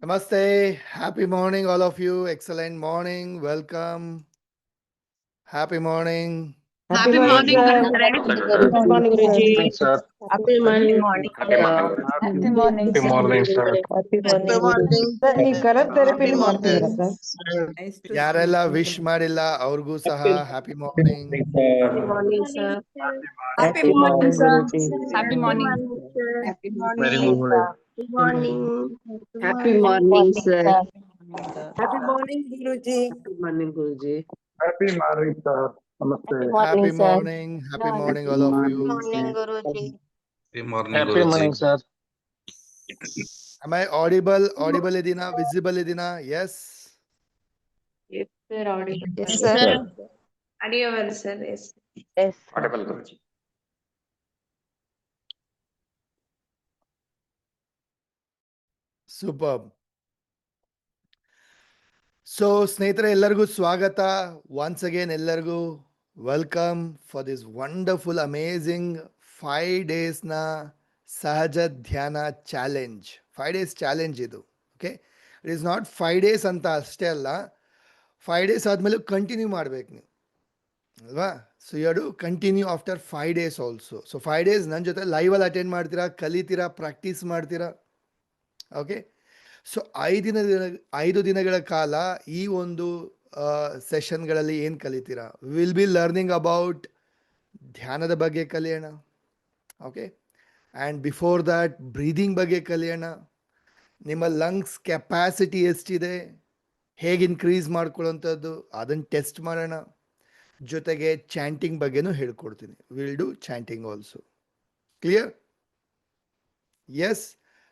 Namaste. Happy morning, all of you. Excellent morning. Welcome. Happy morning. Happy Happy morning, morning, sir. Guruji. Good morning, Good Guruji. morning, sir. Happy morning, Happy morning. Happy Happy morning, sir. morning, sir. Happy Happy morning, Guruji. morning. Sir ನೀವು colour Happy ಥೆರಪಿನೂ morning. ಮಾಡ್ತಿದ್ದೀರಾ sir? ಯಾರೆಲ್ಲ wish ಮಾಡಿಲ್ಲ ಅವ್ರಿಗೂ ಸಹ happy morning. Happy morning, sir. Happy morning, Guruji. Happy morning, sir. Happy Very morning. good morning. Good morning. Happy morning, sir. Happy morning, Guruji. Good morning, Guruji. Happy morning, sir. Namaste. Happy morning. Happy morning, all of you. Morning, Guruji. Good morning, Happy morning, Guruji. sir. Am I audible? Audible idina? Visible idina? Yes. Yes, sir. Audible. Yes, sir. Audible, sir. Yes. Yes. Audible, Guruji. Superb. So ಸ್ನೇಹಿತರೆ ಎಲ್ಲರಿಗೂ ಸ್ವಾಗತ. Once again ಎಲ್ಲರಿಗೂ welcome for this wonderful amazing 5 ಡೇಸ್ನ ಸಹಜ ಧ್ಯಾನ challenge. 5 days challenge ಇದು. Okay, it is not 5 days ಅಂತ ಅಷ್ಟೇ ಅಲ್ಲ, 5 ಡೇಸ್ ಆದಮೇಲೆ ಕಂಟಿನ್ಯೂ ಮಾಡಬೇಕು ನೀವು, ಅಲ್ವಾ? So you to continue after 5 days also. So 5 days ನನ್ನ ಜೊತೆ ಲೈವಲ್ಲಿ ಅಟೆಂಡ್ ಮಾಡ್ತೀರಾ, ಕಲಿತೀರಾ, ಪ್ರಾಕ್ಟೀಸ್ ಮಾಡ್ತೀರಾ. ಓಕೆ, ಸೊ 5 ದಿನಗಳ ಕಾಲ ಈ ಒಂದು ಸೆಷನ್ಗಳಲ್ಲಿ ಏನು ಕಲಿತೀರಾ? ವಿಲ್ ಬಿ ಲರ್ನಿಂಗ್ ಅಬೌಟ್ ಧ್ಯಾನದ ಬಗ್ಗೆ ಕಲಿಯೋಣ. Okay, and before that breathing ಬಗ್ಗೆ ಕಲಿಯೋಣ. ನಿಮ್ಮ ಲಂಗ್ಸ್ ಕೆಪ್ಯಾಸಿಟಿ ಎಷ್ಟಿದೆ, ಹೇಗೆ ಇನ್ಕ್ರೀಸ್ ಮಾಡ್ಕೊಳ್ಳೋಂಥದ್ದು ಅದನ್ನು ಟೆಸ್ಟ್ ಮಾಡೋಣ. ಜೊತೆಗೆ ಚಾಂಟಿಂಗ್ ಬಗ್ಗೆನೂ ಹೇಳ್ಕೊಡ್ತೀನಿ. Will do chanting also. Clear? Yes.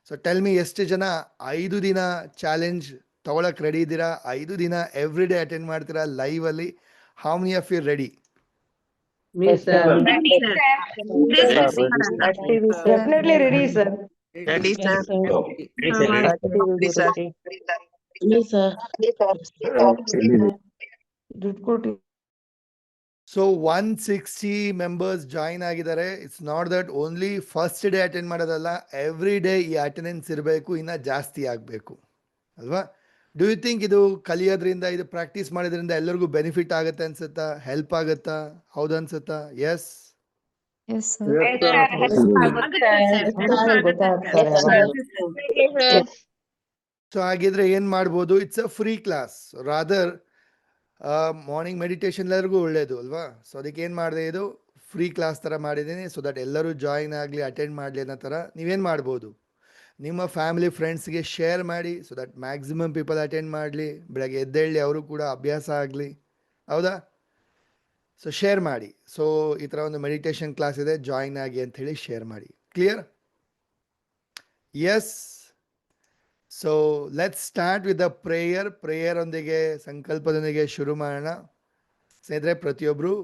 So tell me, ಎಷ್ಟು ಜನ 5 ದಿನ ಚಾಲೆಂಜ್ ತಗೊಳಕ್ಕೆ ರೆಡಿ ಇದ್ದೀರಾ? 5 ದಿನ ಎವ್ರಿ ಡೇ ಅಟೆಂಡ್ ಮಾಡ್ತೀರಾ ಲೈವಲ್ಲಿ? How many of you ready? Me, sir. Ready, sir. Active, sir. Definitely ready, sir. Ready, sir. Active, Guruji. Me, sir. ದುಡ್ಡು ಕೊಟ್ಟು ಸೊ 160 ಮೆಂಬರ್ಸ್ ಜಾಯಿನ್ ಆಗಿದ್ದಾರೆ. It's not that only first day attend ಮಾಡೋದಲ್ಲ, every day ಈ attendance ಇರಬೇಕು, ಇನ್ನೂ ಜಾಸ್ತಿ ಆಗಬೇಕು, ಅಲ್ವಾ? ಡೂ ಯು ಥಿಂಕ್ ಇದು ಕಲಿಯೋದ್ರಿಂದ, ಇದು ಪ್ರಾಕ್ಟೀಸ್ ಮಾಡೋದ್ರಿಂದ ಎಲ್ಲರಿಗೂ ಬೆನಿಫಿಟ್ ಆಗುತ್ತೆ ಅನ್ಸುತ್ತಾ? ಹೆಲ್ಪ್ ಆಗುತ್ತಾ? ಹೌದು ಅನ್ಸುತ್ತಾ? ಎಸ್. Yes, sir. ಗೊತ್ತಾಗ್ತಾರೆ. ಸೊ ಹಾಗಿದ್ರೆ ಏನು ಮಾಡ್ಬೋದು? It's a free class. Rather morning meditation ಎಲ್ಲರಿಗೂ ಒಳ್ಳೆಯದು ಅಲ್ವಾ? ಸೊ ಅದಕ್ಕೆ ಏನು ಮಾಡಿದೆ, ಇದು ಫ್ರೀ ಕ್ಲಾಸ್ ಥರ ಮಾಡಿದ್ದೀನಿ. ಸೊ ದಟ್ ಎಲ್ಲರೂ ಜಾಯಿನ್ ಆಗಲಿ, ಅಟೆಂಡ್ ಮಾಡಲಿ ಅನ್ನೋ ಥರ ನೀವೇನು ಮಾಡ್ಬೋದು, ನಿಮ್ಮ ಫ್ಯಾಮಿಲಿ ಫ್ರೆಂಡ್ಸ್ಗೆ ಶೇರ್ ಮಾಡಿ. So that maximum people attend ಮಾಡಲಿ, ಬೆಳಗ್ಗೆ ಎದ್ದೇಳಿ ಅವರು ಕೂಡ ಅಭ್ಯಾಸ ಆಗಲಿ, ಹೌದಾ? ಸೊ ಶೇರ್ ಮಾಡಿ. ಸೊ ಈ ಥರ ಒಂದು ಮೆಡಿಟೇಷನ್ ಕ್ಲಾಸ್ ಇದೆ, ಜಾಯಿನ್ ಆಗಿ ಅಂಥೇಳಿ ಶೇರ್ ಮಾಡಿ. Clear? Yes. So let's start with the prayer. ಪ್ರೇಯರೊಂದಿಗೆ, ಸಂಕಲ್ಪದೊಂದಿಗೆ ಶುರು ಮಾಡೋಣ. ಸ್ನೇಹಿತರೆ, ಪ್ರತಿಯೊಬ್ಬರು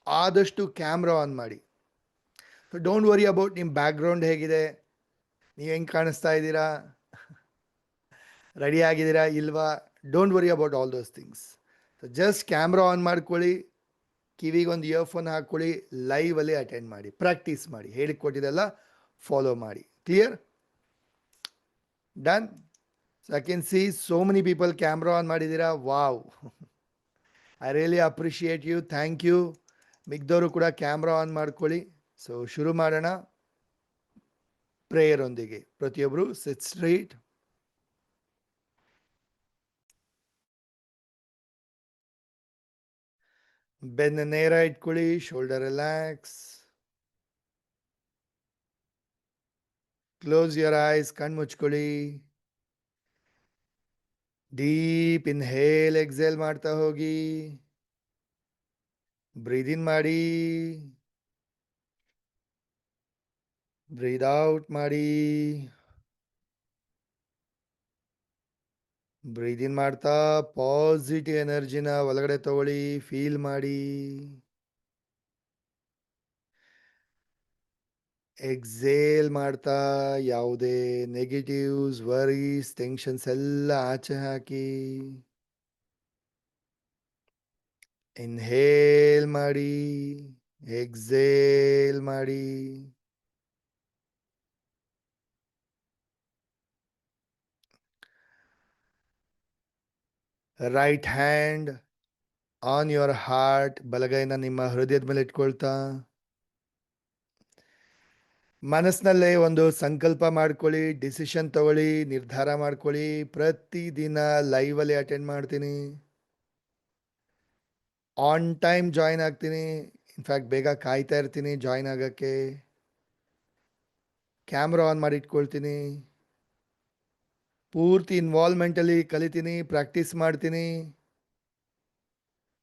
ಆದಷ್ಟು ಕ್ಯಾಮ್ರಾ ಆನ್ ಮಾಡಿ. ಸೊ ಡೋಂಟ್ ವರಿ ಅಬೌಟ್ ನಿಮ್ಮ ಬ್ಯಾಕ್ಗ್ರೌಂಡ್ ಹೇಗಿದೆ, ನೀವು ಹೆಂಗೆ ಕಾಣಿಸ್ತಾ ಇದ್ದೀರಾ, ರೆಡಿ ಆಗಿದ್ದೀರಾ ಇಲ್ವಾ. Don't worry about all those things. So just camera on ಮಾಡ್ಕೊಳ್ಳಿ, ಕಿವಿಗೆ ಒಂದು ಇಯರ್ಫೋನ್ ಹಾಕ್ಕೊಳ್ಳಿ, ಲೈವಲ್ಲಿ ಅಟೆಂಡ್ ಮಾಡಿ, ಪ್ರಾಕ್ಟೀಸ್ ಮಾಡಿ, ಹೇಳಿಕೊಟ್ಟಿದ್ದೆಲ್ಲ ಫಾಲೋ ಮಾಡಿ. Clear? Done. So I can see so many people camera on ಮಾಡಿದ್ದೀರಾ. Wow, I really appreciate you, thank you. ಮಿಗ್ದವರು ಕೂಡ ಕ್ಯಾಮ್ರಾ ಆನ್ ಮಾಡ್ಕೊಳ್ಳಿ. ಸೊ ಶುರು ಮಾಡೋಣ ಪ್ರೇಯರ್ ಒಂದಿಗೆ. ಪ್ರತಿಯೊಬ್ಬರು ಸಿಟ್ ಸ್ಟ್ರೈಟ್, ಬೆನ್ನ ನೇರ ಇಟ್ಕೊಳ್ಳಿ, shoulder relax, close your ice, ಕಣ್ಣು ಮುಚ್ಕೊಳ್ಳಿ. ಡೀಪ್ ಇನ್ಹೇಲ್, ಎಕ್ಸೇಲ್ ಮಾಡ್ತಾ ಹೋಗಿ. ಬ್ರೀದ್ ಇನ್ ಮಾಡಿ, ಬ್ರೀದ್ ಔಟ್ ಮಾಡಿ. ಬ್ರೀದ್ ಇನ್ ಮಾಡ್ತಾ ಪಾಸಿಟಿವ್ ಎನರ್ಜಿನ ಒಳಗಡೆ ತಗೊಳ್ಳಿ, ಫೀಲ್ ಮಾಡಿ. ಎಕ್ಸೇಲ್ ಮಾಡ್ತಾ ಯಾವುದೇ ನೆಗೆಟಿವ್ಸ್, ವರೀಸ್, ಟೆನ್ಷನ್ಸ್ ಎಲ್ಲ ಆಚೆ ಹಾಕಿ. ಇನ್ಹೇಲ್ ಮಾಡಿ, ಎಕ್ಸೇಲ್ ಮಾಡಿ. Right hand on your heart, ಬಲಗೈನ ನಿಮ್ಮ ಹೃದಯದ ಮೇಲೆ ಇಟ್ಕೊಳ್ತಾ ಮನಸ್ಸಿನಲ್ಲೇ ಒಂದು ಸಂಕಲ್ಪ ಮಾಡ್ಕೊಳ್ಳಿ, ಡಿಸಿಷನ್ ತಗೊಳ್ಳಿ, ನಿರ್ಧಾರ ಮಾಡ್ಕೊಳ್ಳಿ. ಪ್ರತಿದಿನ ಲೈವಲ್ಲಿ ಅಟೆಂಡ್ ಮಾಡ್ತೀನಿ, ಆನ್ ಟೈಮ್ ಜಾಯ್ನ್ ಆಗ್ತೀನಿ. ಇನ್ಫ್ಯಾಕ್ಟ್ ಬೇಗ ಕಾಯ್ತಾ ಇರ್ತೀನಿ ಜಾಯ್ನ್ ಆಗೋಕ್ಕೆ. ಕ್ಯಾಮ್ರಾ ಆನ್ ಮಾಡಿ ಇಟ್ಕೊಳ್ತೀನಿ, ಪೂರ್ತಿ ಇನ್ವಾಲ್ವ್ಮೆಂಟಲ್ಲಿ ಕಲಿತೀನಿ, ಪ್ರಾಕ್ಟೀಸ್ ಮಾಡ್ತೀನಿ,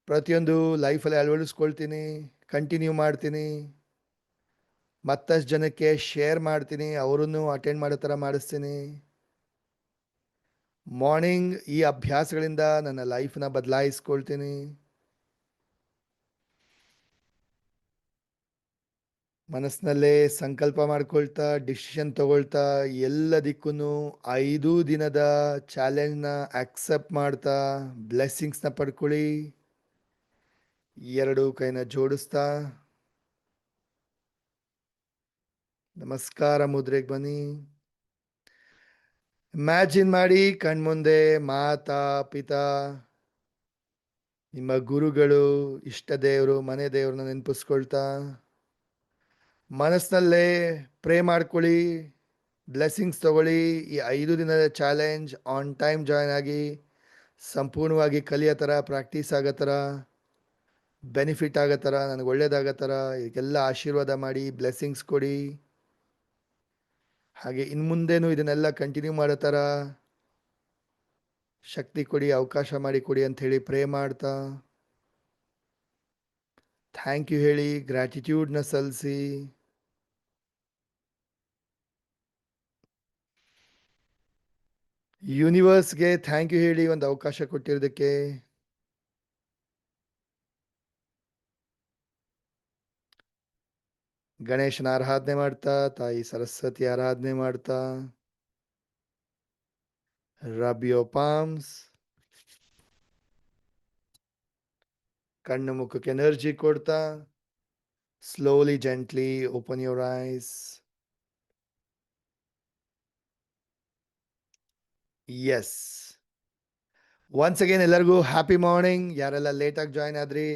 ಪ್ರತಿಯೊಂದು ಲೈಫಲ್ಲಿ ಅಳವಡಿಸ್ಕೊಳ್ತೀನಿ, ಕಂಟಿನ್ಯೂ ಮಾಡ್ತೀನಿ, ಮತ್ತಷ್ಟು ಜನಕ್ಕೆ ಶೇರ್ ಮಾಡ್ತೀನಿ, ಅವರನ್ನು ಅಟೆಂಡ್ ಮಾಡೋ ಥರ ಮಾಡಿಸ್ತೀನಿ. ಮಾರ್ನಿಂಗ್ ಈ ಅಭ್ಯಾಸಗಳಿಂದ ನನ್ನ ಲೈಫ್ನ ಬದಲಾಯಿಸ್ಕೊಳ್ತೀನಿ. ಮನಸ್ಸಿನಲ್ಲೇ ಸಂಕಲ್ಪ ಮಾಡ್ಕೊಳ್ತಾ, ಡಿಸಿಷನ್ ತಗೊಳ್ತಾ, ಎಲ್ಲದಕ್ಕೂ 5 ದಿನದ ಚಾಲೆಂಜ್ನ ಆಕ್ಸೆಪ್ಟ್ ಮಾಡ್ತಾ ಬ್ಲೆಸ್ಸಿಂಗ್ಸ್ನ ಪಡ್ಕೊಳ್ಳಿ. 2 ಕೈನ ಜೋಡಿಸ್ತಾ ನಮಸ್ಕಾರ ಮುದ್ರೆಗೆ ಬನ್ನಿ. ಇಮ್ಯಾಜಿನ್ ಮಾಡಿ ಕಣ್ಮುಂದೆ ಮಾತಾ ಪಿತಾ, ನಿಮ್ಮ ಗುರುಗಳು, ಇಷ್ಟ ದೇವರು, ಮನೆ ದೇವ್ರನ್ನ ನೆನಪಿಸ್ಕೊಳ್ತಾ ಮನಸ್ಸಿನಲ್ಲೇ ಪ್ರೇ ಮಾಡ್ಕೊಳ್ಳಿ, ಬ್ಲೆಸ್ಸಿಂಗ್ಸ್ ತಗೊಳ್ಳಿ. ಈ 5 ದಿನದ ಚಾಲೆಂಜ್ ಆನ್ ಟೈಮ್ ಜಾಯ್ನ್ ಆಗಿ ಸಂಪೂರ್ಣವಾಗಿ ಕಲಿಯೋ ಥರ, ಪ್ರಾಕ್ಟೀಸ್ ಆಗೋ ಥರ, ಬೆನಿಫಿಟ್ ಆಗೋ ಥರ, ನನಗೆ ಒಳ್ಳೇದಾಗೋ ಥರ ಇದಕ್ಕೆಲ್ಲ ಆಶೀರ್ವಾದ ಮಾಡಿ, ಬ್ಲೆಸ್ಸಿಂಗ್ಸ್ ಕೊಡಿ. ಹಾಗೆ ಇನ್ನು ಮುಂದೇನು ಇದನ್ನೆಲ್ಲ ಕಂಟಿನ್ಯೂ ಮಾಡೋ ಥರ ಶಕ್ತಿ ಕೊಡಿ, ಅವಕಾಶ ಮಾಡಿ ಕೊಡಿ ಅಂಥೇಳಿ ಪ್ರೇ ಮಾಡ್ತಾ ಥ್ಯಾಂಕ್ ಯು ಹೇಳಿ ಗ್ರ್ಯಾಟಿಟ್ಯೂಡ್ನ ಸಲ್ಲಿಸಿ. ಯೂನಿವರ್ಸ್ಗೆ ಥ್ಯಾಂಕ್ ಯು ಹೇಳಿ ಒಂದು ಅವಕಾಶ ಕೊಟ್ಟಿರೋದಕ್ಕೆ. ಗಣೇಶನ ಆರಾಧನೆ ಮಾಡ್ತಾ, ತಾಯಿ ಸರಸ್ವತಿ ಆರಾಧನೆ ಮಾಡ್ತಾ, ರಬ್ ಯೋರ್ ಪಾಮ್ಸ್, ಕಣ್ಣು ಮುಖಕ್ಕೆ ಎನರ್ಜಿ ಕೊಡ್ತಾ slowly gently open your eyes. Yes, once again ಎಲ್ಲರಿಗೂ ಹ್ಯಾಪಿ ಮಾರ್ನಿಂಗ್. ಯಾರೆಲ್ಲ ಲೇಟಾಗಿ ಜಾಯ್ನ್ ಆದ್ರಿ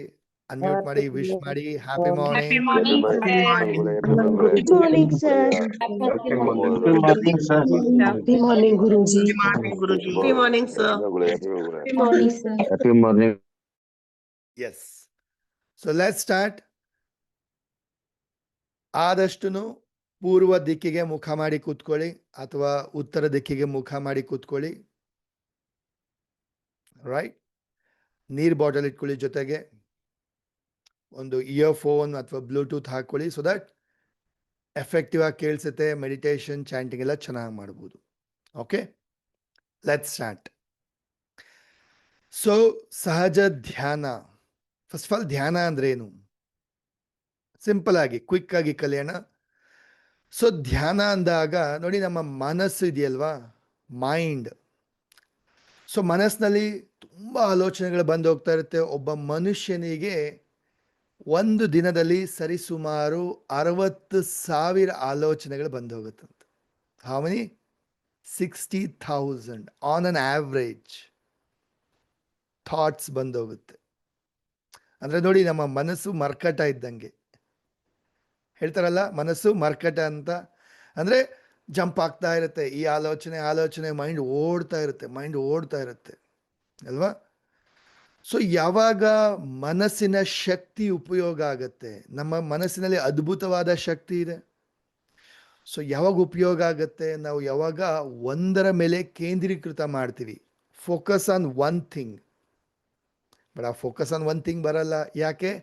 ಅನ್ಮ್ಯೂಟ್ ಮಾಡಿ, ವಿಶ್ ಮಾಡಿ. Happy morning. Good morning, sir. Happy morning. Happy morning, Guruji. Good morning, Guruji. Good morning, sir. Good morning, sir. Happy morning. Yes, so let start. ಆದಷ್ಟು ಪೂರ್ವ ದಿಕ್ಕಿಗೆ ಮುಖ ಮಾಡಿ ಕೂತ್ಕೊಳ್ಳಿ ಅಥವಾ ಉತ್ತರ ದಿಕ್ಕಿಗೆ ಮುಖ ಮಾಡಿ ಕೂತ್ಕೊಳ್ಳಿ. ರೈಟ್, ನೀರು ಬಾಟಲ್ ಇಟ್ಕೊಳ್ಳಿ, ಜೊತೆಗೆ ಒಂದು ಇಯರ್ಫೋನ್ ಅಥವಾ ಬ್ಲೂಟೂತ್ ಹಾಕೊಳ್ಳಿ, ಸೊ ದಟ್ ಎಫೆಕ್ಟಿವ್ ಆಗಿ ಕೇಳಿಸುತ್ತೆ. ಮೆಡಿಟೇಷನ್, ಚಾಂಟಿಂಗ್ ಎಲ್ಲ ಚೆನ್ನಾಗಿ ಮಾಡ್ಬೋದು. Okay, let start. ಸೊ ಸಹಜ ಧ್ಯಾನ. ಫಸ್ಟ್ ಆಫ್ ಆಲ್ ಧ್ಯಾನ ಅಂದ್ರೆ ಏನು? ಸಿಂಪಲ್ ಆಗಿ ಕ್ವಿಕ್ ಆಗಿ ಕಲಿಯೋಣ. ಸೊ ಧ್ಯಾನ ಅಂದಾಗ ನೋಡಿ, ನಮ್ಮ ಮನಸ್ಸು ಇದೆಯಲ್ವಾ, ಮೈಂಡ್. ಸೊ ಮನಸ್ಸಿನಲ್ಲಿ ತುಂಬ ಆಲೋಚನೆಗಳು ಬಂದು ಹೋಗ್ತಾ ಇರುತ್ತೆ. ಒಬ್ಬ ಮನುಷ್ಯನಿಗೆ ಒಂದು ದಿನದಲ್ಲಿ ಸರಿಸುಮಾರು 60,000 ಆಲೋಚನೆಗಳು ಬಂದು ಹೋಗುತ್ತಂತೆ. How many? 60,000 on an average thoughts ಬಂದು ಹೋಗುತ್ತೆ. ಅಂದರೆ ನೋಡಿ, ನಮ್ಮ ಮನಸ್ಸು ಮರ್ಕಟ ಇದ್ದಂಗೆ. ಹೇಳ್ತಾರಲ್ಲ, ಮನಸ್ಸು ಮರ್ಕಟ ಅಂತ. ಅಂದರೆ ಜಂಪ್ ಆಗ್ತಾ ಇರುತ್ತೆ, ಈ ಆಲೋಚನೆ ಮೈಂಡ್ ಓಡ್ತಾ ಇರುತ್ತೆ ಅಲ್ವಾ? ಸೊ ಯಾವಾಗ ಮನಸ್ಸಿನ ಶಕ್ತಿ ಉಪಯೋಗ ಆಗುತ್ತೆ, ನಮ್ಮ ಮನಸ್ಸಿನಲ್ಲಿ ಅದ್ಭುತವಾದ ಶಕ್ತಿ ಇದೆ. ಸೊ ಯಾವಾಗ ಉಪಯೋಗ ಆಗುತ್ತೆ, ನಾವು ಯಾವಾಗ ಒಂದರ ಮೇಲೆ ಕೇಂದ್ರೀಕೃತ ಮಾಡ್ತೀವಿ, focus on one thing. But ಆ ಫೋಕಸ್ ಆನ್ ಒನ್ ಥಿಂಗ್ ಬರಲ್ಲ. ಯಾಕೆ?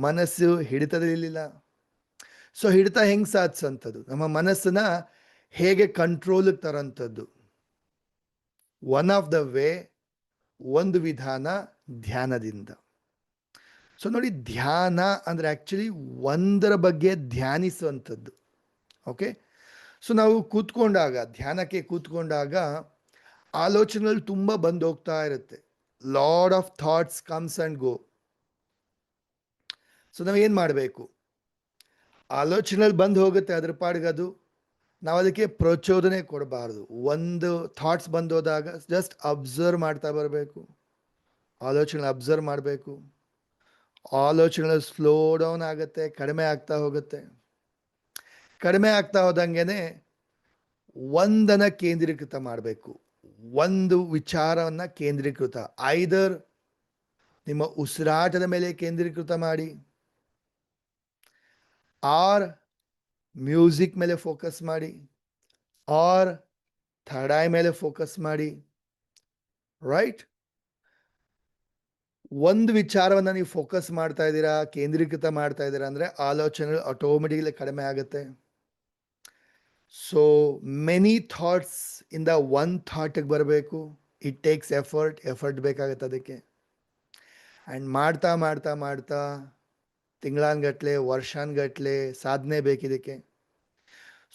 ಮನಸ್ಸು ಹಿಡಿತದಲ್ಲಿಲ್ಲ. ಸೊ ಹಿಡಿತ ಹೆಂಗೆ ಸಾಧಿಸೋಂಥದ್ದು? ನಮ್ಮ ಮನಸ್ಸನ್ನ ಹೇಗೆ ಕಂಟ್ರೋಲಿಗೆ ತರೋಂಥದ್ದು? ಒನ್ ಆಫ್ ದ ವೇ, ಒಂದು ವಿಧಾನ ಧ್ಯಾನದಿಂದ. ಸೊ ನೋಡಿ, ಧ್ಯಾನ ಅಂದರೆ ಆ್ಯಕ್ಚುಲಿ ಒಂದರ ಬಗ್ಗೆ ಧ್ಯಾನಿಸುವಂಥದ್ದು. ಓಕೆ, ಸೊ ನಾವು ಧ್ಯಾನಕ್ಕೆ ಕೂತ್ಕೊಂಡಾಗ ಆಲೋಚನೆಗಳು ತುಂಬ ಬಂದು ಹೋಗ್ತಾ ಇರುತ್ತೆ. Lot of thoughts comes and go. So ನಾವೇನು ಮಾಡಬೇಕು? ಆಲೋಚನೆಗಳು ಬಂದು ಹೋಗುತ್ತೆ, ಅದ್ರ ಪಾಡ್ಗದು. ನಾವು ಅದಕ್ಕೆ ಪ್ರಚೋದನೆ ಕೊಡಬಾರ್ದು. ಒಂದು ಥಾಟ್ಸ್ ಬಂದೋದಾಗ ಜಸ್ಟ್ ಅಬ್ಸರ್ವ್ ಮಾಡ್ತಾ ಬರಬೇಕು, ಆಲೋಚನೆ ಅಬ್ಸರ್ವ್ ಮಾಡಬೇಕು. ಆಲೋಚನೆಗಳು ಸ್ಲೋ ಡೌನ್ ಆಗುತ್ತೆ, ಕಡಿಮೆ ಆಗ್ತಾ ಹೋಗುತ್ತೆ. ಕಡಿಮೆ ಆಗ್ತಾ ಹೋದಂಗೆನೆ ಒಂದನ್ನು ಕೇಂದ್ರೀಕೃತ ಮಾಡಬೇಕು, ಒಂದು ವಿಚಾರವನ್ನು ಕೇಂದ್ರೀಕೃತ. ಐದರ್ ನಿಮ್ಮ ಉಸಿರಾಟದ ಮೇಲೆ ಕೇಂದ್ರೀಕೃತ ಮಾಡಿ, ಆರ್ ಮ್ಯೂಸಿಕ್ ಮೇಲೆ ಫೋಕಸ್ ಮಾಡಿ, ಆರ್ ಥರ್ಡ್ ಐ ಮೇಲೆ ಫೋಕಸ್ ಮಾಡಿ. ರೈಟ್? ಒಂದು ವಿಚಾರವನ್ನು ನೀವು ಫೋಕಸ್ ಮಾಡ್ತಾ ಇದ್ದೀರಾ, ಕೇಂದ್ರೀಕೃತ ಮಾಡ್ತಾ ಇದ್ದೀರಾ ಅಂದರೆ ಆಲೋಚನೆಗಳು ಆಟೋಮೆಟಿಕ್ಲಿ ಕಡಿಮೆ ಆಗುತ್ತೆ. ಸೊ ಮೆನಿ ಥಾಟ್ಸ್ ಇಂದ ಒನ್ ಥಾಟ್ಗೆ ಬರಬೇಕು. ಇಟ್ ಟೇಕ್ಸ್ ಎಫರ್ಟ್ ಬೇಕಾಗುತ್ತೆ ಅದಕ್ಕೆ. ಆ್ಯಂಡ್ ಮಾಡ್ತಾ ಮಾಡ್ತಾ ಮಾಡ್ತಾ ತಿಂಗಳಾನ್ಗಟ್ಲೆ, ವರ್ಷಾನ್ಗಟ್ಲೆ ಸಾಧನೆ ಬೇಕಿದಕ್ಕೆ.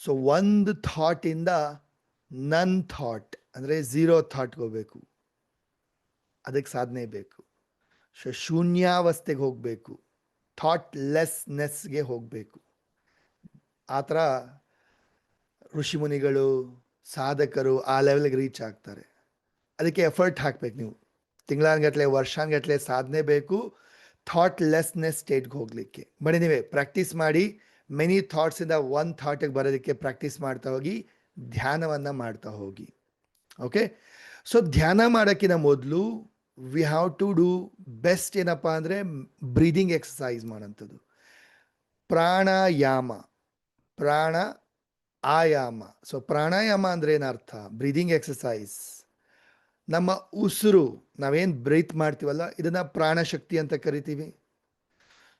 ಸೊ ಒಂದು ಥಾಟಿಂದ ನನ್ ಥಾಟ್ ಅಂದರೆ ಝೀರೋ ಥಾಟ್ಗೆ ಹೋಗ್ಬೇಕು, ಅದಕ್ಕೆ ಸಾಧನೆ ಬೇಕು. ಸೊ ಶೂನ್ಯಾವಸ್ಥೆಗೆ ಹೋಗಬೇಕು, ಥಾಟ್ ಲೆಸ್ನೆಸ್ಗೆ ಹೋಗಬೇಕು. ಆ ಥರ ಋಷಿಮುನಿಗಳು, ಸಾಧಕರು ಆ ಲೆವೆಲ್ಗೆ ರೀಚ್ ಆಗ್ತಾರೆ. ಅದಕ್ಕೆ ಎಫರ್ಟ್ ಹಾಕ್ಬೇಕು. ನೀವು ತಿಂಗಳಾನ್ಗಟ್ಲೆ, ವರ್ಷಾನ್ಗಟ್ಲೆ ಸಾಧನೆ ಬೇಕು ಥಾಟ್ ಲೆಸ್ನೆಸ್ ಸ್ಟೇಟ್ಗೆ ಹೋಗಲಿಕ್ಕೆ. ಬನ್ನಿ ನೀವೇ ಪ್ರಾಕ್ಟೀಸ್ ಮಾಡಿ. ಮೆನಿ ಥಾಟ್ಸಿಂದ ಒನ್ ಥಾಟಿಗೆ ಬರೋದಕ್ಕೆ ಪ್ರಾಕ್ಟೀಸ್ ಮಾಡ್ತಾ ಹೋಗಿ, ಧ್ಯಾನವನ್ನು ಮಾಡ್ತಾ ಹೋಗಿ. ಓಕೆ? ಸೊ ಧ್ಯಾನ ಮಾಡೋಕ್ಕಿಂತ ಮೊದಲು we have to do best ಏನಪ್ಪ ಅಂದರೆ ಬ್ರೀದಿಂಗ್ ಎಕ್ಸಸೈಸ್ ಮಾಡೋಂಥದ್ದು. ಪ್ರಾಣಾಯಾಮ, ಪ್ರಾಣ ಆಯಾಮ. ಸೊ ಪ್ರಾಣಾಯಾಮ ಅಂದರೆ ಏನರ್ಥ? Breathing exercise. ನಮ್ಮ ಉಸಿರು ನಾವೇನು ಬ್ರೀತ್ ಮಾಡ್ತೀವಲ್ಲ, ಇದನ್ನು ಪ್ರಾಣಶಕ್ತಿ ಅಂತ ಕರಿತೀವಿ.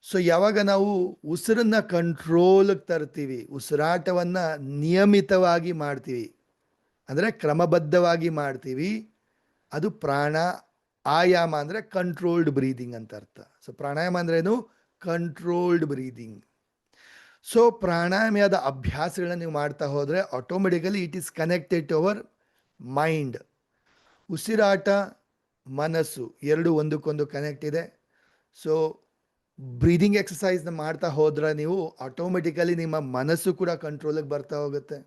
ಸೊ ಯಾವಾಗ ನಾವು ಉಸಿರನ್ನು ಕಂಟ್ರೋಲ್ಗೆ ತರ್ತೀವಿ, ಉಸಿರಾಟವನ್ನು ನಿಯಮಿತವಾಗಿ ಮಾಡ್ತೀವಿ, ಅಂದರೆ ಕ್ರಮಬದ್ಧವಾಗಿ ಮಾಡ್ತೀವಿ, ಅದು ಪ್ರಾಣ ಆಯಾಮ ಅಂದರೆ ಕಂಟ್ರೋಲ್ಡ್ ಬ್ರೀದಿಂಗ್ ಅಂತ ಅರ್ಥ. ಸೊ ಪ್ರಾಣಾಯಾಮ ಅಂದ್ರೇನು? Controlled breathing. ಸೊ ಪ್ರಾಣಾಯಾಮದ ಅಭ್ಯಾಸಗಳನ್ನ ನೀವು ಮಾಡ್ತಾ ಹೋದರೆ automatically it is connected to our mind. ಉಸಿರಾಟ, ಮನಸ್ಸು ಎರಡು ಒಂದಕ್ಕೊಂದು ಕನೆಕ್ಟ್ ಇದೆ. ಸೊ ಬ್ರೀದಿಂಗ್ ಎಕ್ಸಸೈಸ್ನ ಮಾಡ್ತಾ ಹೋದ್ರೆ ನೀವು ಆಟೋಮೆಟಿಕಲಿ ನಿಮ್ಮ ಮನಸ್ಸು ಕೂಡ ಕಂಟ್ರೋಲಿಗೆ ಬರ್ತಾ ಹೋಗುತ್ತೆ.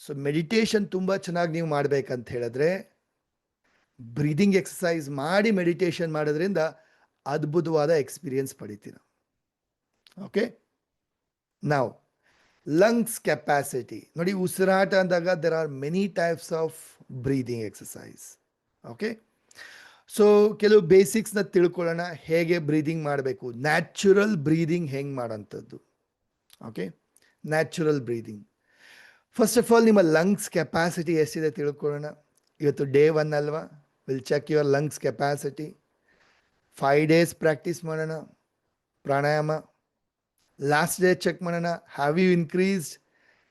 ಸೊ ಮೆಡಿಟೇಷನ್ ತುಂಬ ಚೆನ್ನಾಗಿ ನೀವು ಮಾಡಬೇಕಂತ ಹೇಳಿದ್ರೆ ಬ್ರೀದಿಂಗ್ ಎಕ್ಸಸೈಸ್ ಮಾಡಿ ಮೆಡಿಟೇಷನ್ ಮಾಡೋದ್ರಿಂದ ಅದ್ಭುತವಾದ ಎಕ್ಸ್ಪೀರಿಯನ್ಸ್ ಪಡಿತೀರ. ಓಕೆ? ನಾವು ಲಂಗ್ಸ್ ಕೆಪಾಸಿಟಿ ನೋಡಿ, ಉಸಿರಾಟ ಅಂದಾಗ there are many types of breathing exercise. Okay? So ಕೆಲವು ಬೇಸಿಕ್ಸ್ನ ತಿಳ್ಕೊಳ್ಳೋಣ, ಹೇಗೆ ಬ್ರೀದಿಂಗ್ ಮಾಡಬೇಕು, ನ್ಯಾಚುರಲ್ ಬ್ರೀದಿಂಗ್ ಹೆಂಗೆ ಮಾಡೋಂಥದ್ದು. Okay? Natural breathing. First of all ನಿಮ್ಮ ಲಂಗ್ಸ್ ಕೆಪಾಸಿಟಿ ಎಷ್ಟಿದೆ ತಿಳ್ಕೊಳ್ಳೋಣ. ಇವತ್ತು ಡೇ 1 ಅಲ್ವಾ? Will check your lungs capacity. 5 days practice ಮಾಡೋಣ ಪ್ರಾಣಾಯಾಮ. ಲಾಸ್ಟ್ ಡೇ ಚೆಕ್ ಮಾಡೋಣ, ಹ್ಯಾವ್ ಯು ಇನ್ಕ್ರೀಸ್ಡ್,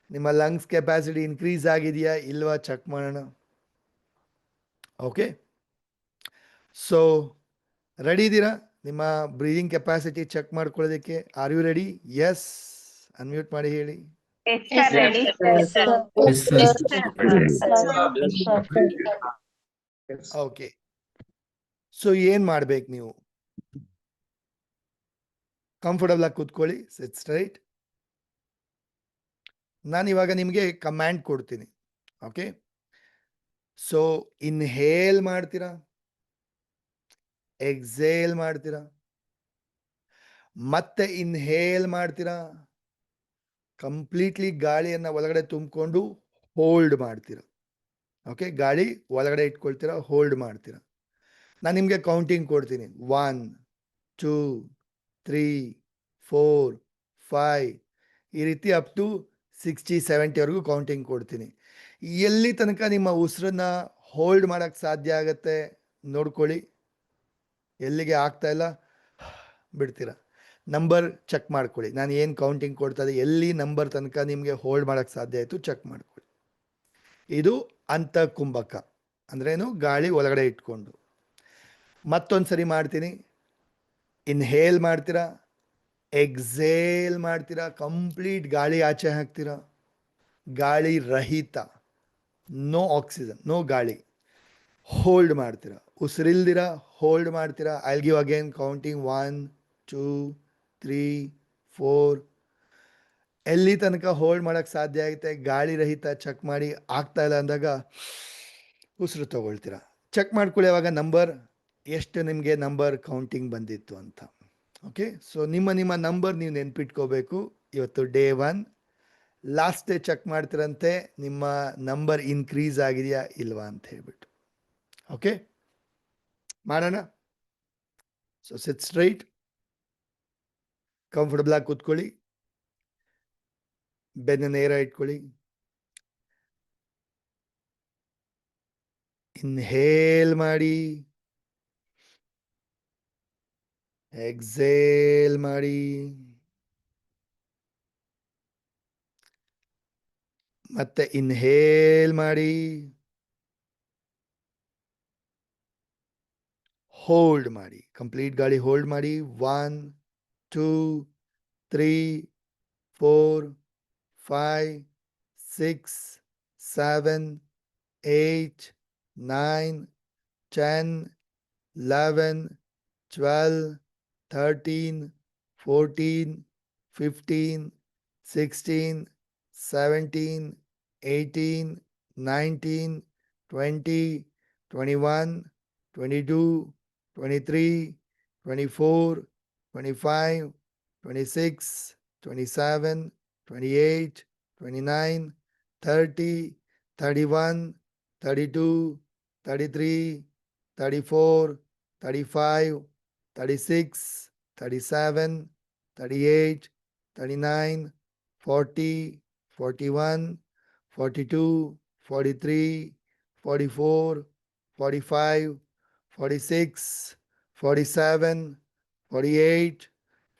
ನಿಮ್ಮ ಲಂಗ್ಸ್ ಕೆಪಾಸಿಟಿ ಇನ್ಕ್ರೀಸ್ ಆಗಿದೆಯಾ ಇಲ್ವಾ ಚೆಕ್ ಮಾಡೋಣ. ಓಕೆ? ಸೊ ರೆಡಿ ಇದ್ದೀರಾ ನಿಮ್ಮ ಬ್ರೀದಿಂಗ್ ಕೆಪಾಸಿಟಿ ಚೆಕ್ ಮಾಡ್ಕೊಳ್ಳೋದಕ್ಕೆ? Are you ready? Yes, unmute ಮಾಡಿ ಹೇಳಿ. ಓಕೆ. ಸೊ ಏನು ಮಾಡ್ಬೇಕು ನೀವು? ಕಂಫರ್ಟಬಲ್ ಆಗಿ ಕೂತ್ಕೊಳ್ಳಿ, ಸಿಟ್ ಸ್ಟ್ರೈಟ್. ನಾನು ಇವಾಗ ನಿಮಗೆ ಕಮ್ಯಾಂಡ್ ಕೊಡ್ತೀನಿ. ಓಕೆ? ಸೊ ಇನ್ಹೇಲ್ ಮಾಡ್ತೀರಾ, ಎಕ್ಸೇಲ್ ಮಾಡ್ತೀರಾ, ಮತ್ತೆ ಇನ್ಹೇಲ್ ಮಾಡ್ತೀರಾ, ಕಂಪ್ಲೀಟ್ಲಿ ಗಾಳಿಯನ್ನು ಒಳಗಡೆ ತುಂಬಿಕೊಂಡು ಹೋಲ್ಡ್ ಮಾಡ್ತೀರಾ. ಓಕೆ? ಗಾಳಿ ಒಳಗಡೆ ಇಟ್ಕೊಳ್ತೀರಾ, ಹೋಲ್ಡ್ ಮಾಡ್ತೀರಾ. ನಾನು ನಿಮಗೆ ಕೌಂಟಿಂಗ್ ಕೊಡ್ತೀನಿ. 1 2 3 4 5 ಈ ರೀತಿ ಅಪ್ ಟು 60 70ವರೆಗೂ ಕೌಂಟಿಂಗ್ ಕೊಡ್ತೀನಿ. ಎಲ್ಲಿ ತನಕ ನಿಮ್ಮ ಉಸಿರನ್ನ ಹೋಲ್ಡ್ ಮಾಡೋಕ್ಕೆ ಸಾಧ್ಯ ಆಗುತ್ತೆ ನೋಡ್ಕೊಳ್ಳಿ. ಎಲ್ಲಿಗೆ ಆಗ್ತಾ ಇಲ್ಲ ಬಿಡ್ತೀರಾ. ನಂಬರ್ ಚೆಕ್ ಮಾಡ್ಕೊಳ್ಳಿ. ನಾನು ಏನು ಕೌಂಟಿಂಗ್ ಕೊಡ್ತಾ ಇದ್ದೆ, ಎಲ್ಲಿ ನಂಬರ್ ತನಕ ನಿಮಗೆ ಹೋಲ್ಡ್ ಮಾಡೋಕ್ಕೆ ಸಾಧ್ಯ ಆಯಿತು ಚೆಕ್ ಮಾಡ್ಕೊಳ್ಳಿ. ಇದು ಅಂತಃಕುಂಭಕ ಅಂದ್ರೇನು? ಗಾಳಿ ಒಳಗಡೆ ಇಟ್ಕೊಂಡು. ಮತ್ತೊಂದು ಸರಿ ಮಾಡ್ತೀನಿ. ಇನ್ಹೇಲ್ ಮಾಡ್ತೀರಾ, ಎಕ್ಸೇಲ್ ಮಾಡ್ತೀರಾ, ಕಂಪ್ಲೀಟ್ ಗಾಳಿ ಆಚೆ ಹಾಕ್ತೀರಾ, ಗಾಳಿ ರಹಿತ, ನೋ ಆಕ್ಸಿಜನ್, ನೋ ಗಾಳಿ, ಹೋಲ್ಡ್ ಮಾಡ್ತೀರಾ. ಉಸಿರಿಲ್ದಿರ ಹೋಲ್ಡ್ ಮಾಡ್ತೀರಾ. I will give again counting 1 2 3 4. ಎಲ್ಲಿ ತನಕ ಹೋಲ್ಡ್ ಮಾಡೋಕ್ಕೆ ಸಾಧ್ಯ ಆಗುತ್ತೆ, ಗಾಳಿ ರಹಿತ ಚೆಕ್ ಮಾಡಿ, ಆಗ್ತಾ ಇಲ್ಲ ಅಂದಾಗ ಉಸಿರು ತಗೊಳ್ತೀರಾ. ಚೆಕ್ ಮಾಡ್ಕೊಳ್ಳಿ ಅವಾಗ ನಂಬರ್ ಎಷ್ಟು ನಿಮಗೆ ನಂಬರ್ ಕೌಂಟಿಂಗ್ ಬಂದಿತ್ತು ಅಂತ. ಓಕೆ, ಸೊ ನಿಮ್ಮ ನಂಬರ್ ನೀವು ನೆನ್ಪಿಟ್ಕೋಬೇಕು. ಇವತ್ತು ಡೇ 1. ಲಾಸ್ಟ್ ಡೇ ಚೆಕ್ ಮಾಡ್ತಿರಂತೆ ನಿಮ್ಮ ನಂಬರ್ ಇನ್ಕ್ರೀಸ್ ಆಗಿದೆಯಾ ಇಲ್ವಾ ಅಂತ ಹೇಳ್ಬಿಟ್ಟು. ಓಕೆ, ಮಾಡೋಣ. ಸೊ ಸಿಟ್ ಸ್ಟ್ರೈಟ್, ಕಂಫರ್ಟಬಲ್ ಆಗಿ ಕೂತ್ಕೊಳ್ಳಿ, ಬೆನ್ನ ನೇರ ಇಟ್ಕೊಳ್ಳಿ. ಇನ್ಹೇಲ್ ಮಾಡಿ, ಎಕ್ಸೇಲ್ ಮಾಡಿ, ಮತ್ತೆ ಇನ್ಹೇಲ್ ಮಾಡಿ, ಹೋಲ್ಡ್ ಮಾಡಿ. ಕಂಪ್ಲೀಟ್ ಗಾಳಿ ಹೋಲ್ಡ್ ಮಾಡಿ. 1 2 3 4 5 6 7 8 9 10 11 12 13 14 15 16 17 18 19 20 21 22 23 24 25 26 27 28 29 30 31 32 33 34 35 36 37 38 39 40 41 42 43 44 45 46 47 48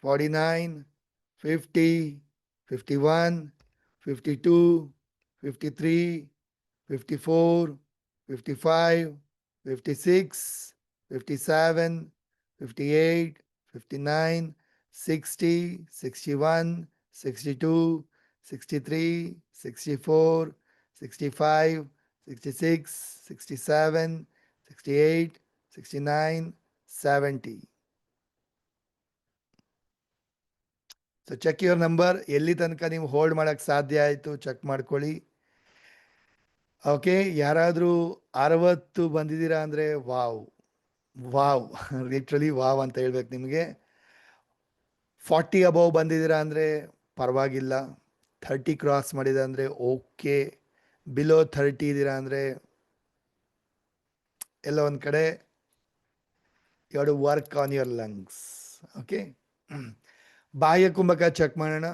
49 50 51 52 53 54 55 56 57 58 59 60 61 62 63 64 65 66 67 68 69 70. So check your number. ಎಲ್ಲಿ ತನಕ ನೀವು ಹೋಲ್ಡ್ ಮಾಡೋಕ್ಕೆ ಸಾಧ್ಯ ಆಯಿತು ಚೆಕ್ ಮಾಡ್ಕೊಳ್ಳಿ. ಓಕೆ, ಯಾರಾದರೂ 60 ಬಂದಿದ್ದೀರಾ ಅಂದರೆ ವಾವ್ ವಾವ್, ಲಿಟ್ರಲಿ ವಾವ್ ಅಂತ ಹೇಳ್ಬೇಕು ನಿಮಗೆ. 40 ಅಬೌವ್ ಬಂದಿದ್ದೀರಾ ಅಂದರೆ ಪರವಾಗಿಲ್ಲ. 30 ಕ್ರಾಸ್ ಮಾಡಿದ ಅಂದರೆ ಓಕೆ. ಬಿಲೋ 30 ಇದ್ದೀರಾ ಅಂದರೆ ಎಲ್ಲ ಒಂದು ಕಡೆ you have to work on your lungs. Okay, ಬಾಹ್ಯ ಕುಂಭಕ ಚೆಕ್ ಮಾಡೋಣ.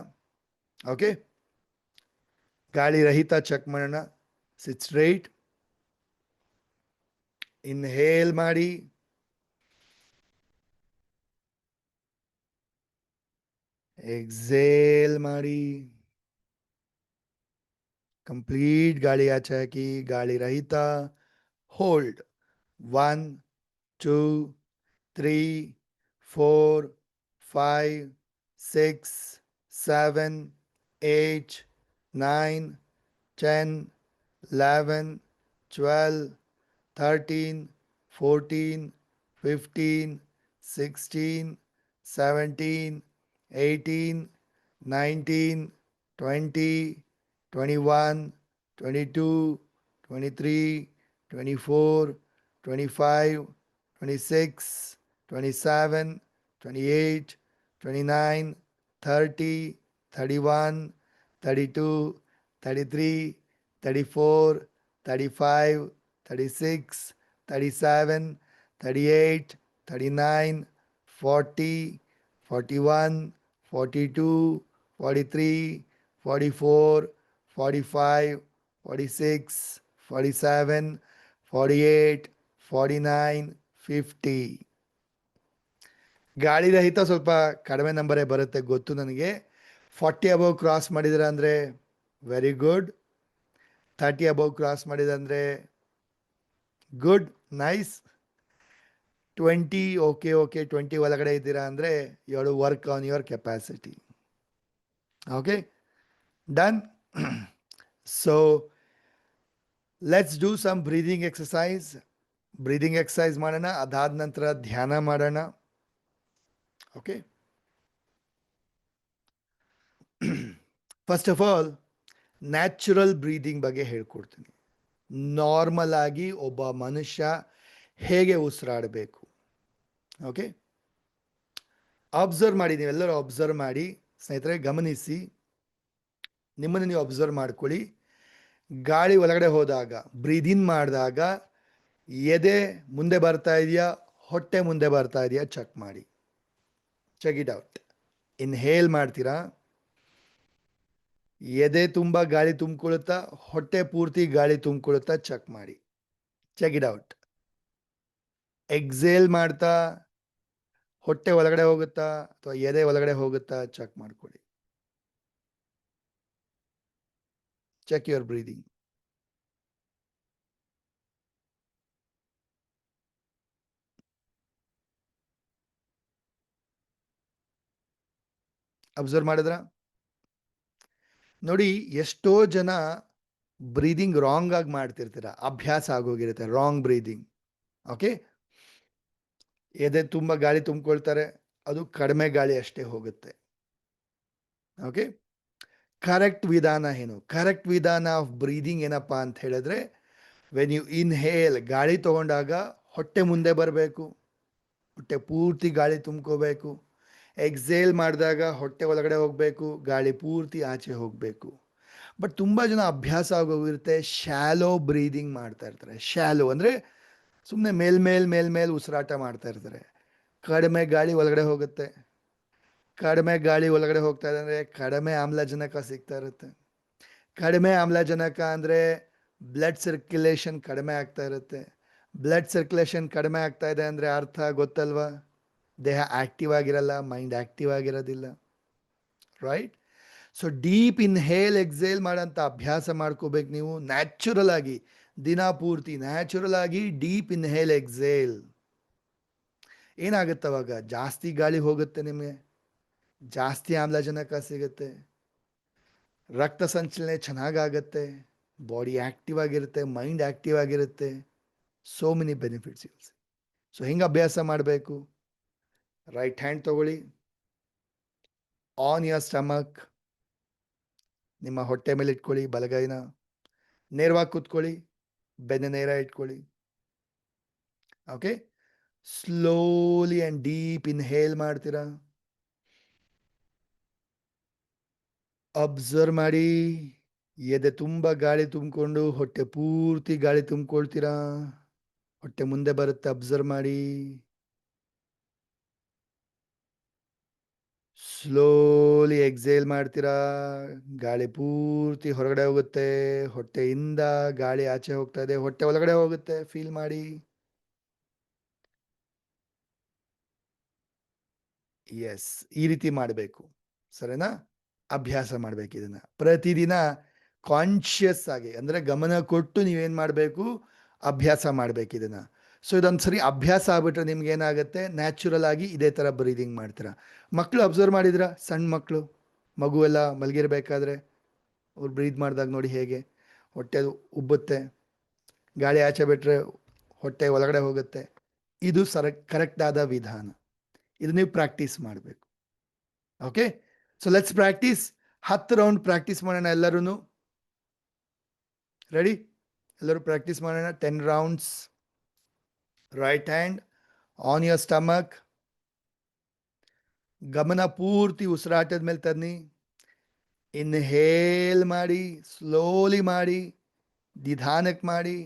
ಓಕೆ, ಗಾಳಿ ರಹಿತ ಚೆಕ್ ಮಾಡೋಣ. ಸಿಟ್ ಸ್ಟ್ರೈಟ್, ಇನ್ಹೇಲ್ ಮಾಡಿ, ಎಕ್ಸೇಲ್ ಮಾಡಿ, ಕಂಪ್ಲೀಟ್ ಗಾಳಿ ಆಚೆ ಹಾಕಿ, ಗಾಳಿ ರಹಿತ, ಹೋಲ್ಡ್. 1 2 3 4 5 6 7 8 9 10 11 12 13 14 15 16 17 18 19 20 21 22 23 24 25 26 27 28 29 30 31 32 33 34 35 36 37 38 39 40 41 42 43 44 45 46 47 48 49 50. ಗಾಳಿ ರಹಿತ ಸ್ವಲ್ಪ ಕಡಿಮೆ ನಂಬರೇ ಬರುತ್ತೆ, ಗೊತ್ತು ನನಗೆ. 40 ಅಬೌವ್ ಕ್ರಾಸ್ ಮಾಡಿದ್ರೆ ಅಂದರೆ ವೆರಿ ಗುಡ್. 30 ಅಬೌವ್ ಕ್ರಾಸ್ ಮಾಡಿದಂದರೆ ಗುಡ್, ನೈಸ್. 20 ಓಕೆ 20 ಒಳಗಡೆ ಇದ್ದೀರಾ ಅಂದರೆ you have to work on your capacity. Okay, done. So let's do some breathing exercise. Breathing exercise ಮಾಡೋಣ, ಅದಾದ ನಂತರ ಧ್ಯಾನ ಮಾಡೋಣ. Okay, first of all natural breathing ಬಗ್ಗೆ ಹೇಳ್ಕೊಡ್ತೀನಿ. ನಾರ್ಮಲ್ ಆಗಿ ಒಬ್ಬ ಮನುಷ್ಯ ಹೇಗೆ ಉಸಿರಾಡಬೇಕು. ಓಕೆ, ಅಬ್ಸರ್ವ್ ಮಾಡಿ, ನೀವೆಲ್ಲರೂ ಅಬ್ಸರ್ವ್ ಮಾಡಿ ಸ್ನೇಹಿತರೆ, ಗಮನಿಸಿ, ನಿಮ್ಮನ್ನು ನೀವು ಅಬ್ಸರ್ವ್ ಮಾಡ್ಕೊಳ್ಳಿ. ಗಾಳಿ ಒಳಗಡೆ ಹೋದಾಗ, ಬ್ರೀದ್ ಇನ್ ಮಾಡಿದಾಗ ಎದೆ ಮುಂದೆ ಬರ್ತಾ ಇದೆಯಾ, ಹೊಟ್ಟೆ ಮುಂದೆ ಬರ್ತಾ ಇದೆಯಾ ಚೆಕ್ ಮಾಡಿ. Check it out. ಇನ್ಹೇಲ್ ಮಾಡ್ತೀರಾ, ಎದೆ ತುಂಬ ಗಾಳಿ ತುಂಬಿಕೊಳ್ಳುತ್ತಾ, ಹೊಟ್ಟೆ ಪೂರ್ತಿ ಗಾಳಿ ತುಂಬಿಕೊಳ್ಳುತ್ತಾ ಚೆಕ್ ಮಾಡಿ. Check it out. ಎಕ್ಸೇಲ್ ಮಾಡ್ತಾ ಹೊಟ್ಟೆ ಒಳಗಡೆ ಹೋಗುತ್ತಾ ಅಥವಾ ಎದೆ ಒಳಗಡೆ ಹೋಗುತ್ತಾ ಚೆಕ್ ಮಾಡ್ಕೊಳ್ಳಿ. Check your breathing. ಅಬ್ಸರ್ವ್ ಮಾಡಿದ್ರ? ನೋಡಿ, ಎಷ್ಟೋ ಜನ ಬ್ರೀದಿಂಗ್ ರಾಂಗ್ ಆಗಿ ಮಾಡ್ತಿರ್ತೀರ, ಅಭ್ಯಾಸ ಆಗೋಗಿರುತ್ತೆ ರಾಂಗ್ ಬ್ರೀದಿಂಗ್. ಓಕೆ, ಎದೆ ತುಂಬ ಗಾಳಿ ತುಂಬಿಕೊಳ್ತಾರೆ, ಅದು ಕಡಿಮೆ ಗಾಳಿ ಅಷ್ಟೇ ಹೋಗುತ್ತೆ. ಓಕೆ, ಕರೆಕ್ಟ್ ವಿಧಾನ ಏನು? ಕರೆಕ್ಟ್ ವಿಧಾನ ಆಫ್ ಬ್ರೀದಿಂಗ್ ಏನಪ್ಪಾ ಅಂತ ಹೇಳಿದ್ರೆ, ವೆನ್ ಯು ಇನ್ಹೇಲ್, ಗಾಳಿ ತಗೊಂಡಾಗ ಹೊಟ್ಟೆ ಮುಂದೆ ಬರಬೇಕು, ಹೊಟ್ಟೆ ಪೂರ್ತಿ ಗಾಳಿ ತುಂಬ್ಕೋಬೇಕು. ಎಕ್ಸೇಲ್ ಮಾಡಿದಾಗ ಹೊಟ್ಟೆ ಒಳಗಡೆ ಹೋಗಬೇಕು, ಗಾಳಿ ಪೂರ್ತಿ ಆಚೆ ಹೋಗಬೇಕು. ಬಟ್ ತುಂಬ ಜನ ಅಭ್ಯಾಸ ಆಗೋಗಿರುತ್ತೆ, ಶಾಲೋ ಬ್ರೀದಿಂಗ್ ಮಾಡ್ತಾ ಇರ್ತಾರೆ. ಶಾಲೋ ಅಂದರೆ ಸುಮ್ಮನೆ ಮೇಲ್ಮೇಲೆ ಉಸಿರಾಟ ಮಾಡ್ತಾ ಇರ್ತಾರೆ. ಕಡಿಮೆ ಗಾಳಿ ಒಳಗಡೆ ಹೋಗುತ್ತೆ. ಕಡಿಮೆ ಗಾಳಿ ಒಳಗಡೆ ಹೋಗ್ತಾ ಇದೆ ಅಂದರೆ ಕಡಿಮೆ ಆಮ್ಲಜನಕ ಸಿಗ್ತಾ ಇರುತ್ತೆ. ಕಡಿಮೆ ಆಮ್ಲಜನಕ ಅಂದರೆ ಬ್ಲಡ್ ಸರ್ಕ್ಯುಲೇಷನ್ ಕಡಿಮೆ ಆಗ್ತಾ ಇರುತ್ತೆ. ಬ್ಲಡ್ ಸರ್ಕ್ಯುಲೇಷನ್ ಕಡಿಮೆ ಆಗ್ತಾ ಇದೆ ಅಂದರೆ ಅರ್ಥ ಗೊತ್ತಲ್ವಾ? ದೇಹ ಆಕ್ಟಿವ್ ಆಗಿರಲ್ಲ, ಮೈಂಡ್ ಆಕ್ಟಿವ್ ಆಗಿರೋದಿಲ್ಲ. Right? So deep inhale exhale ಮಾಡೋಂಥ ಅಭ್ಯಾಸ ಮಾಡ್ಕೋಬೇಕು ನೀವು ನ್ಯಾಚುರಲ್ ಆಗಿ, ದಿನ ಪೂರ್ತಿ ನ್ಯಾಚುರಲ್ ಆಗಿ ಡೀಪ್ ಇನ್ಹೇಲ್ ಎಕ್ಸೇಲ್. ಏನಾಗುತ್ತೆ ಅವಾಗ? ಜಾಸ್ತಿ ಗಾಳಿ ಹೋಗುತ್ತೆ, ನಿಮಗೆ ಜಾಸ್ತಿ ಆಮ್ಲಜನಕ ಸಿಗುತ್ತೆ, ರಕ್ತ ಸಂಚಲನೆ ಚೆನ್ನಾಗಾಗತ್ತೆ, ಬಾಡಿ ಆಕ್ಟಿವ್ ಆಗಿರುತ್ತೆ, ಮೈಂಡ್ ಆಕ್ಟಿವ್ ಆಗಿರುತ್ತೆ. So many benefits use. So ಹಿಂಗೆ ಅಭ್ಯಾಸ ಮಾಡಬೇಕು. ರೈಟ್ ಹ್ಯಾಂಡ್ ತಗೊಳ್ಳಿ, ಆನ್ ಯುವರ್ ಸ್ಟಮಕ್, ನಿಮ್ಮ ಹೊಟ್ಟೆ ಮೇಲೆ ಇಟ್ಕೊಳ್ಳಿ. ಬಲಗೈನ ನೇರವಾಗಿ ಕೂತ್ಕೊಳ್ಳಿ, ಬೆನ್ನ ನೇರ ಇಟ್ಕೊಳ್ಳಿ. Okay, slowly and deep inhale ಮಾಡ್ತೀರಾ. ಅಬ್ಸರ್ವ್ ಮಾಡಿ, ಎದೆ ತುಂಬ ಗಾಳಿ ತುಂಬಿಕೊಂಡು ಹೊಟ್ಟೆ ಪೂರ್ತಿ ಗಾಳಿ ತುಂಬಿಕೊಳ್ತೀರಾ. ಹೊಟ್ಟೆ ಮುಂದೆ ಬರುತ್ತೆ, ಅಬ್ಸರ್ವ್ ಮಾಡಿ. ಸ್ಲೋಲಿ ಎಕ್ಸೇಲ್ ಮಾಡ್ತೀರಾ, ಗಾಳಿ ಪೂರ್ತಿ ಹೊರಗಡೆ ಹೋಗುತ್ತೆ, ಹೊಟ್ಟೆಯಿಂದ ಗಾಳಿ ಆಚೆ ಹೋಗ್ತಾ ಇದೆ, ಹೊಟ್ಟೆ ಒಳಗಡೆ ಹೋಗುತ್ತೆ, ಫೀಲ್ ಮಾಡಿ. ಎಸ್, ಈ ರೀತಿ ಮಾಡಬೇಕು, ಸರಿನಾ? ಅಭ್ಯಾಸ ಮಾಡಬೇಕು ಇದನ್ನ ಪ್ರತಿದಿನ ಕಾನ್ಷಿಯಸ್ ಆಗಿ, ಅಂದರೆ ಗಮನ ಕೊಟ್ಟು ನೀವೇನು ಮಾಡಬೇಕು? ಅಭ್ಯಾಸ ಮಾಡಬೇಕು ಇದನ್ನ. ಸೊ ಇದೊಂದು ಸರಿ ಅಭ್ಯಾಸ ಆಗ್ಬಿಟ್ರೆ ನಿಮ್ಗೆ ಏನಾಗುತ್ತೆ, ನ್ಯಾಚುರಲ್ ಆಗಿ ಇದೇ ಥರ ಬ್ರೀದಿಂಗ್ ಮಾಡ್ತೀರಾ. ಮಕ್ಕಳು ಅಬ್ಸರ್ವ್ ಮಾಡಿದ್ರ? ಸಣ್ಣ ಮಕ್ಕಳು, ಮಗು ಎಲ್ಲ ಮಲಗಿರ್ಬೇಕಾದ್ರೆ ಅವ್ರು ಬ್ರೀದ್ ಮಾಡಿದಾಗ ನೋಡಿ ಹೇಗೆ ಹೊಟ್ಟೆ ಉಬ್ಬುತ್ತೆ, ಗಾಳಿ ಆಚೆ ಬಿಟ್ಟರೆ ಹೊಟ್ಟೆ ಒಳಗಡೆ ಹೋಗುತ್ತೆ. ಇದು ಕರೆಕ್ಟ್ ಆದ ವಿಧಾನ. ಇದು ನೀವು ಪ್ರಾಕ್ಟೀಸ್ ಮಾಡಬೇಕು. Okay, so let's practice. 10 round practice ಮಾಡೋಣ ಎಲ್ಲರೂ. ರೆಡಿ? ಎಲ್ಲರೂ ಪ್ರಾಕ್ಟೀಸ್ ಮಾಡೋಣ. 10 rounds. Right hand on your stomach, ಗಮನ ಪೂರ್ತಿ ಉಸಿರಾಟದ ಮೇಲೆ ತನ್ನಿ. ಇನ್ಹೇಲ್ ಮಾಡಿ, ಸ್ಲೋಲಿ ಮಾಡಿ, ನಿಧಾನಕ್ಕೆ ಮಾಡಿ.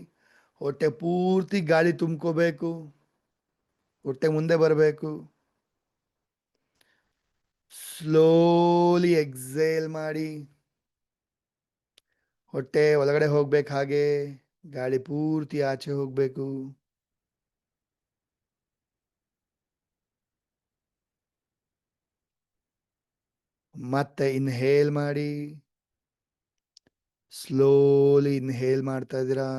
ಹೊಟ್ಟೆ ಪೂರ್ತಿ ಗಾಳಿ ತುಂಬ್ಕೋಬೇಕು, ಹೊಟ್ಟೆ ಮುಂದೆ ಬರಬೇಕು. ಸ್ಲೋಲಿ ಎಕ್ಸೇಲ್ ಮಾಡಿ, ಹೊಟ್ಟೆ ಒಳಗಡೆ ಹೋಗ್ಬೇಕು, ಹಾಗೆ ಗಾಳಿ ಪೂರ್ತಿ ಆಚೆ ಹೋಗ್ಬೇಕು. ಮತ್ತೆ ಇನ್ಹೇಲ್ ಮಾಡಿ, ಸ್ಲೋಲಿ ಇನ್ಹೇಲ್ ಮಾಡ್ತಾ ಇದ್ದೀರಾ,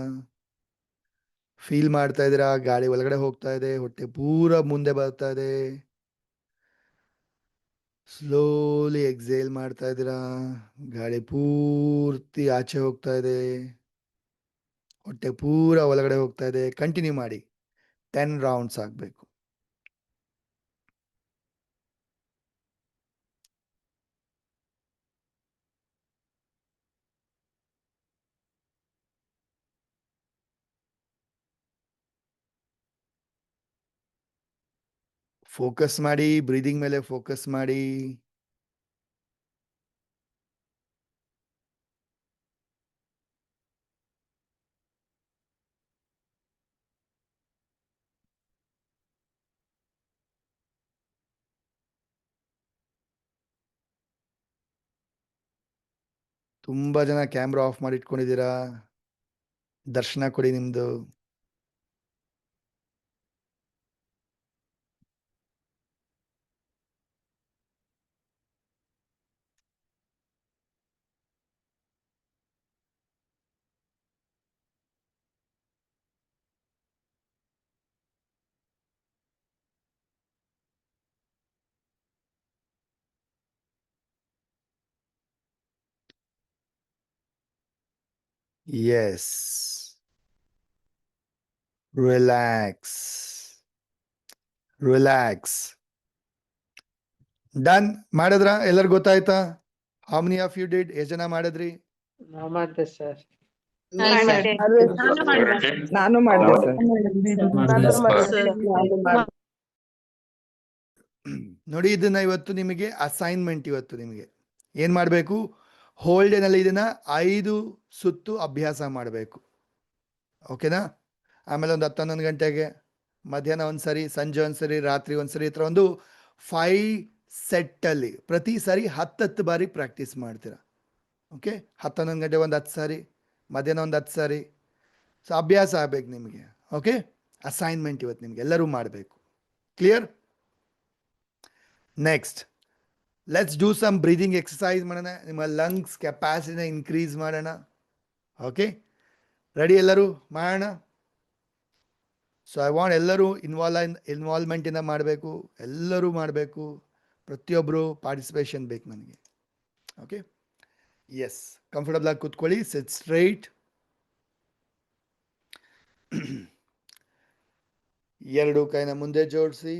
ಫೀಲ್ ಮಾಡ್ತಾ ಇದ್ದೀರಾ ಗಾಳಿ ಒಳಗಡೆ ಹೋಗ್ತಾ ಇದೆ, ಹೊಟ್ಟೆ ಪೂರ ಮುಂದೆ ಬರ್ತಾ ಇದೆ. ಸ್ಲೋಲಿ ಎಕ್ಸೇಲ್ ಮಾಡ್ತಾ ಇದ್ದೀರಾ, ಗಾಳಿ ಪೂರ್ತಿ ಆಚೆ ಹೋಗ್ತಾ ಇದೆ, ಹೊಟ್ಟೆ ಪೂರ ಒಳಗಡೆ ಹೋಗ್ತಾ ಇದೆ. ಕಂಟಿನ್ಯೂ ಮಾಡಿ, 10 ರೌಂಡ್ಸ್ ಆಗಬೇಕು. ಫೋಕಸ್ ಮಾಡಿ, ಬ್ರೀದಿಂಗ್ ಮೇಲೆ ಫೋಕಸ್ ಮಾಡಿ. ತುಂಬಾ ಜನ ಕ್ಯಾಮ್ರಾ ಆಫ್ ಮಾಡಿ ಇಟ್ಕೊಂಡಿದ್ದೀರಾ. ದರ್ಶನ ಕೊಡಿ ನಿಮ್ದು. Yes, relax, relax. ಡನ್. ಮಾಡಿದ್ರ? ಎಲ್ಲರಿಗೂ ಗೊತ್ತಾಯ್ತಾ? How many of you did? ಎಷ್ಟು ಜನ ಮಾಡಿದ್ರಿ? ನಾವು ಮಾಡಿದೆ ಸರ್. ನಾನು ಮಾಡಿದೆ ಸರ್. ನೋಡಿ, ಇದನ್ನ ಇವತ್ತು ನಿಮಗೆ ಅಸೈನ್ಮೆಂಟ್. ಇವತ್ತು ನಿಮಗೆ ಏನ್ ಮಾಡಬೇಕು? ಹೋಲ್ ಡೇನಲ್ಲಿ ಇದನ್ನ 5 ಸುತ್ತು ಅಭ್ಯಾಸ ಮಾಡಬೇಕು. ಓಕೆನಾ? ಆಮೇಲೆ ಒಂದು 10-11 ಗಂಟೆಗೆ, ಮಧ್ಯಾಹ್ನ ಒಂದ್ಸರಿ, ಸಂಜೆ ಒಂದ್ಸರಿ, ರಾತ್ರಿ ಒಂದ್ಸರಿ, ಈ ಥರ ಒಂದು 5 ಸೆಟ್ಟಲ್ಲಿ ಪ್ರತಿ ಸಾರಿ 10 ಬಾರಿ ಪ್ರಾಕ್ಟೀಸ್ ಮಾಡ್ತೀರಾ. ಓಕೆ? 10-11 ಗಂಟೆ ಒಂದು 10 ಸಾರಿ, ಮಧ್ಯಾಹ್ನ ಒಂದು 10 ಸಾರಿ. ಸೊ ಅಭ್ಯಾಸ ಆಗ್ಬೇಕು ನಿಮಗೆ. ಓಕೆ? ಅಸೈನ್ಮೆಂಟ್ ಇವತ್ತು ನಿಮ್ಗೆ ಎಲ್ಲರೂ ಮಾಡಬೇಕು. Clear? Next, let's do some breathing exercise ಮಾಡೋಣ. ನಿಮ್ಮ ಲಂಗ್ಸ್ ಕೆಪಾಸಿಟಿನ ಇನ್ಕ್ರೀಸ್ ಮಾಡೋಣ. ಓಕೆ? ರೆಡಿ? ಎಲ್ಲರೂ ಮಾಡೋಣ. ಸೊ ಐ ವಾಂಟ್ ಎಲ್ಲರೂ ಇನ್ವಾಲ್ವ್ಮೆಂಟಿಂದ ಮಾಡಬೇಕು. ಎಲ್ಲರೂ ಮಾಡಬೇಕು. ಪ್ರತಿಯೊಬ್ಬರು ಪಾರ್ಟಿಸಿಪೇಷನ್ ಬೇಕು ನನಗೆ. ಓಕೆ? ಎಸ್, ಕಂಫರ್ಟಬಲ್ ಆಗಿ ಕೂತ್ಕೊಳ್ಳಿ. ಸಿಟ್ ಸ್ಟ್ರೈಟ್. ಎರಡು ಕೈನ ಮುಂದೆ ಜೋಡಿಸಿ.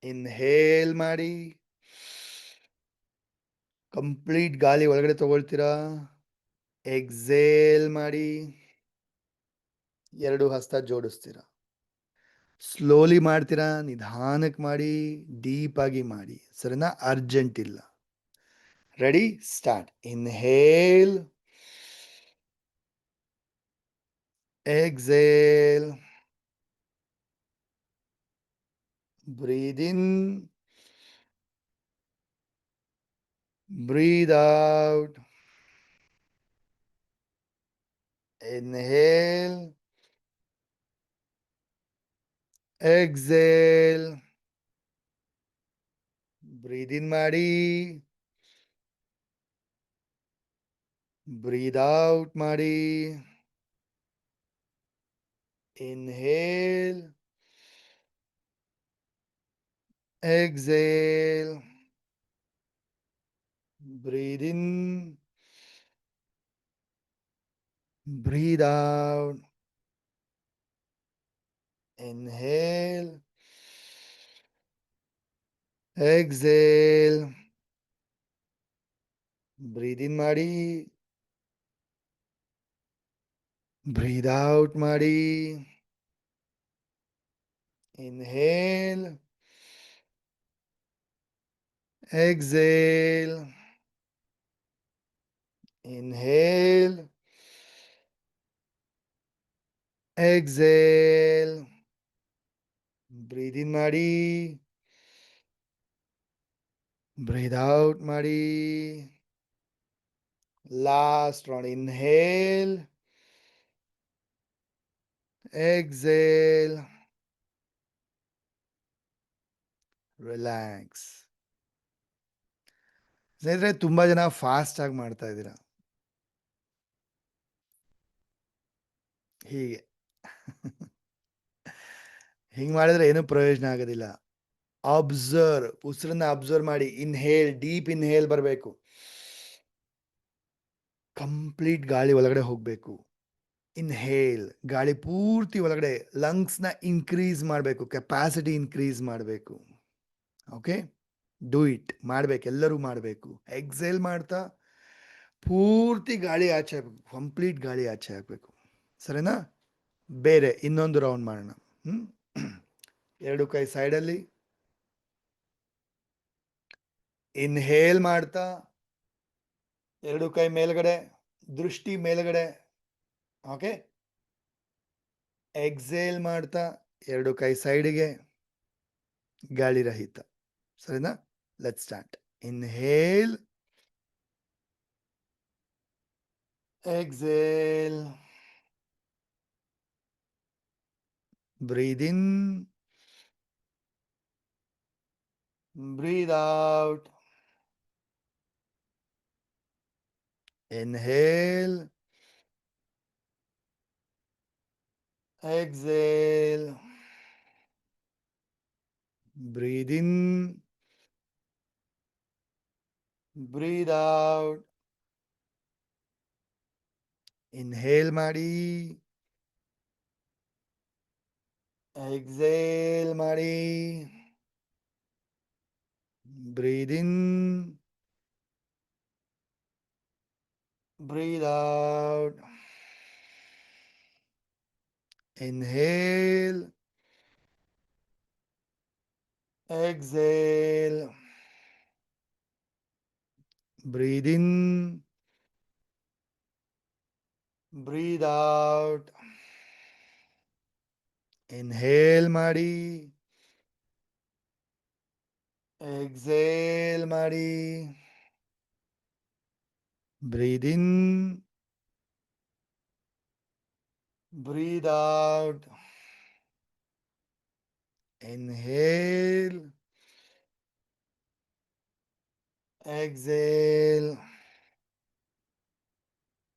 ಇನ್ಹೇಲ್ ಮಾಡಿ. ಕಂಪ್ಲೀಟ್ ಗಾಳಿ ಒಳಗಡೆ ತಗೊಳ್ತೀರಾ. ಎಕ್ಸೇಲ್ ಮಾಡಿ. ಎರಡು ಹಸ್ತ ಜೋಡಿಸ್ತೀರಾ. ಸ್ಲೋಲಿ ಮಾಡ್ತೀರಾ, ನಿಧಾನಕ್ಕೆ ಮಾಡಿ, ಡೀಪ್ ಆಗಿ ಮಾಡಿ. ಸರಿನಾ? ಅರ್ಜೆಂಟ್ ಇಲ್ಲ. Ready? Start. Inhale, exhale, breathe in, breathe out. Inhale, exhale, breathe in ಮಾಡಿ, breathe out ಮಾಡಿ. Inhale, exhale, breathe in, breathe out. Inhale, exhale, breathe in ಮಾಡಿ, breathe out ಮಾಡಿ. Inhale, exhale, inhale, exhale, breathe in ಮಾಡಿ, breathe out ಮಾಡಿ. Last round. Inhale, exhale, relax. ಸ್ನೇಹಿತರೆ, ತುಂಬಾ ಜನ fast ಆಗಿ ಮಾಡ್ತಾ ಇದ್ದೀರಾ. ಹೀಗೆ ಹಿಂಗೆ ಮಾಡಿದ್ರೆ ಏನು ಪ್ರಯೋಜನ ಆಗೋದಿಲ್ಲ. ಅಬ್ಸರ್ವ್, ಉಸಿರನ್ನ ಅಬ್ಸರ್ವ್ ಮಾಡಿ. ಇನ್ಹೇಲ್, ಡೀಪ್ ಇನ್ಹೇಲ್ ಬರಬೇಕು. ಕಂಪ್ಲೀಟ್ ಗಾಳಿ ಒಳಗಡೆ ಹೋಗಬೇಕು. ಇನ್ಹೇಲ್, ಗಾಳಿ ಪೂರ್ತಿ ಒಳಗಡೆ ಲಂಗ್ಸ್ನ ಇನ್ಕ್ರೀಸ್ ಮಾಡಬೇಕು, ಕೆಪಾಸಿಟಿ ಇನ್ಕ್ರೀಸ್ ಮಾಡಬೇಕು. ಓಕೆ? Do it. ಮಾಡ್ಬೇಕು, ಎಲ್ಲರೂ ಮಾಡಬೇಕು. ಎಕ್ಸೇಲ್ ಮಾಡ್ತಾ ಪೂರ್ತಿ ಗಾಳಿ ಆಚೆ ಹಾಕಬೇಕು, ಕಂಪ್ಲೀಟ್ ಗಾಳಿ ಆಚೆ ಹಾಕಬೇಕು. ಸರಿನಾ? ಬೇರೆ ಇನ್ನೊಂದು ರೌಂಡ್ ಮಾಡೋಣ. ಎರಡು ಕೈ ಸೈಡಲ್ಲಿ. ಇನ್ಹೇಲ್ ಮಾಡ್ತಾ ಎರಡು ಕೈ ಮೇಲ್ಗಡೆ, ದೃಷ್ಟಿ ಮೇಲ್ಗಡೆ. ಓಕೆ. ಎಕ್ಸೇಲ್ ಮಾಡ್ತಾ ಎರಡು ಕೈ ಸೈಡ್ಗೆ, ಗಾಳಿ ರಹಿತ. ಸರಿನಾ? Let start. Inhale, exhale, breathe in, breathe out. Inhale, exhale, breathe in, breathe out. Inhale ಮಾಡಿ, exhale ಮಾಡಿ, breathe in, breathe out. Inhale, exhale, breathe in, breathe out. Inhale ಮಾಡಿ, exhale ಮಾಡಿ, breathe in, breathe out. Inhale, exhale,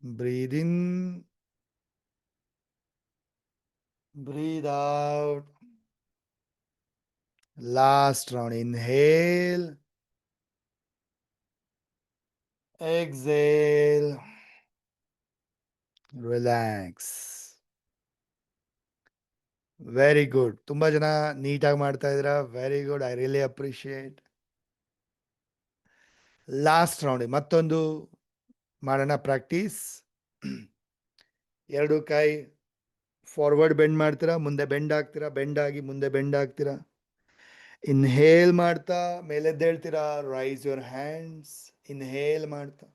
breathe in, breathe out. Last round. Inhale, exhale, relax. Very good. ತುಂಬಾ ಜನ ನೀಟಾಗಿ ಮಾಡ್ತಾ ಇದ್ದೀರಾ. Very good. I really appreciate. Last round ಮತ್ತೊಂದು ಮಾಡೋಣ practice. ಎರಡು ಕೈ ಫಾರ್ವರ್ಡ್ ಬೆಂಡ್ ಮಾಡ್ತೀರಾ, ಮುಂದೆ ಬೆಂಡ್ ಆಗ್ತೀರಾ, ಬೆಂಡ್ ಆಗಿ ಮುಂದೆ ಬೆಂಡ್ ಆಗ್ತೀರಾ. ಇನ್ಹೇಲ್ ಮಾಡ್ತಾ ಮೇಲೆದ್ದೇಳ್ತೀರಾ, ರೈಸ್ ಯುವರ್ ಹ್ಯಾಂಡ್ಸ್. ಇನ್ಹೇಲ್ ಮಾಡ್ತಾ,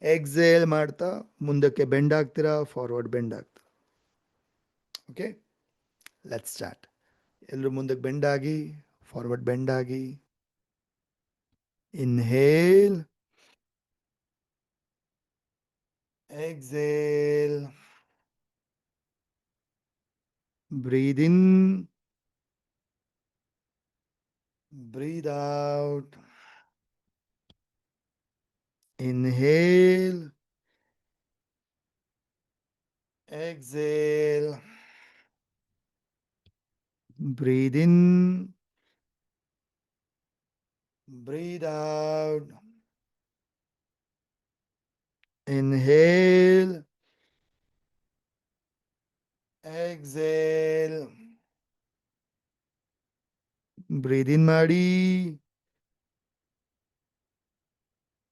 ಎಕ್ಸೇಲ್ ಮಾಡ್ತಾ ಮುಂದಕ್ಕೆ ಬೆಂಡ್ ಆಗ್ತೀರಾ, ಫಾರ್ವರ್ಡ್ ಬೆಂಡ್ ಆಗ್ತೀರಾ. Okay, let's start. ಎಲ್ಲರೂ ಮುಂದಕ್ಕೆ ಬೆಂಡ್ ಆಗಿ, ಫಾರ್ವರ್ಡ್ ಬೆಂಡ್ ಆಗಿ. Inhale, exhale, breathe in, breathe out. Inhale, exhale, breathe in, breathe out. Inhale, exhale, breathe in ಮಾಡಿ,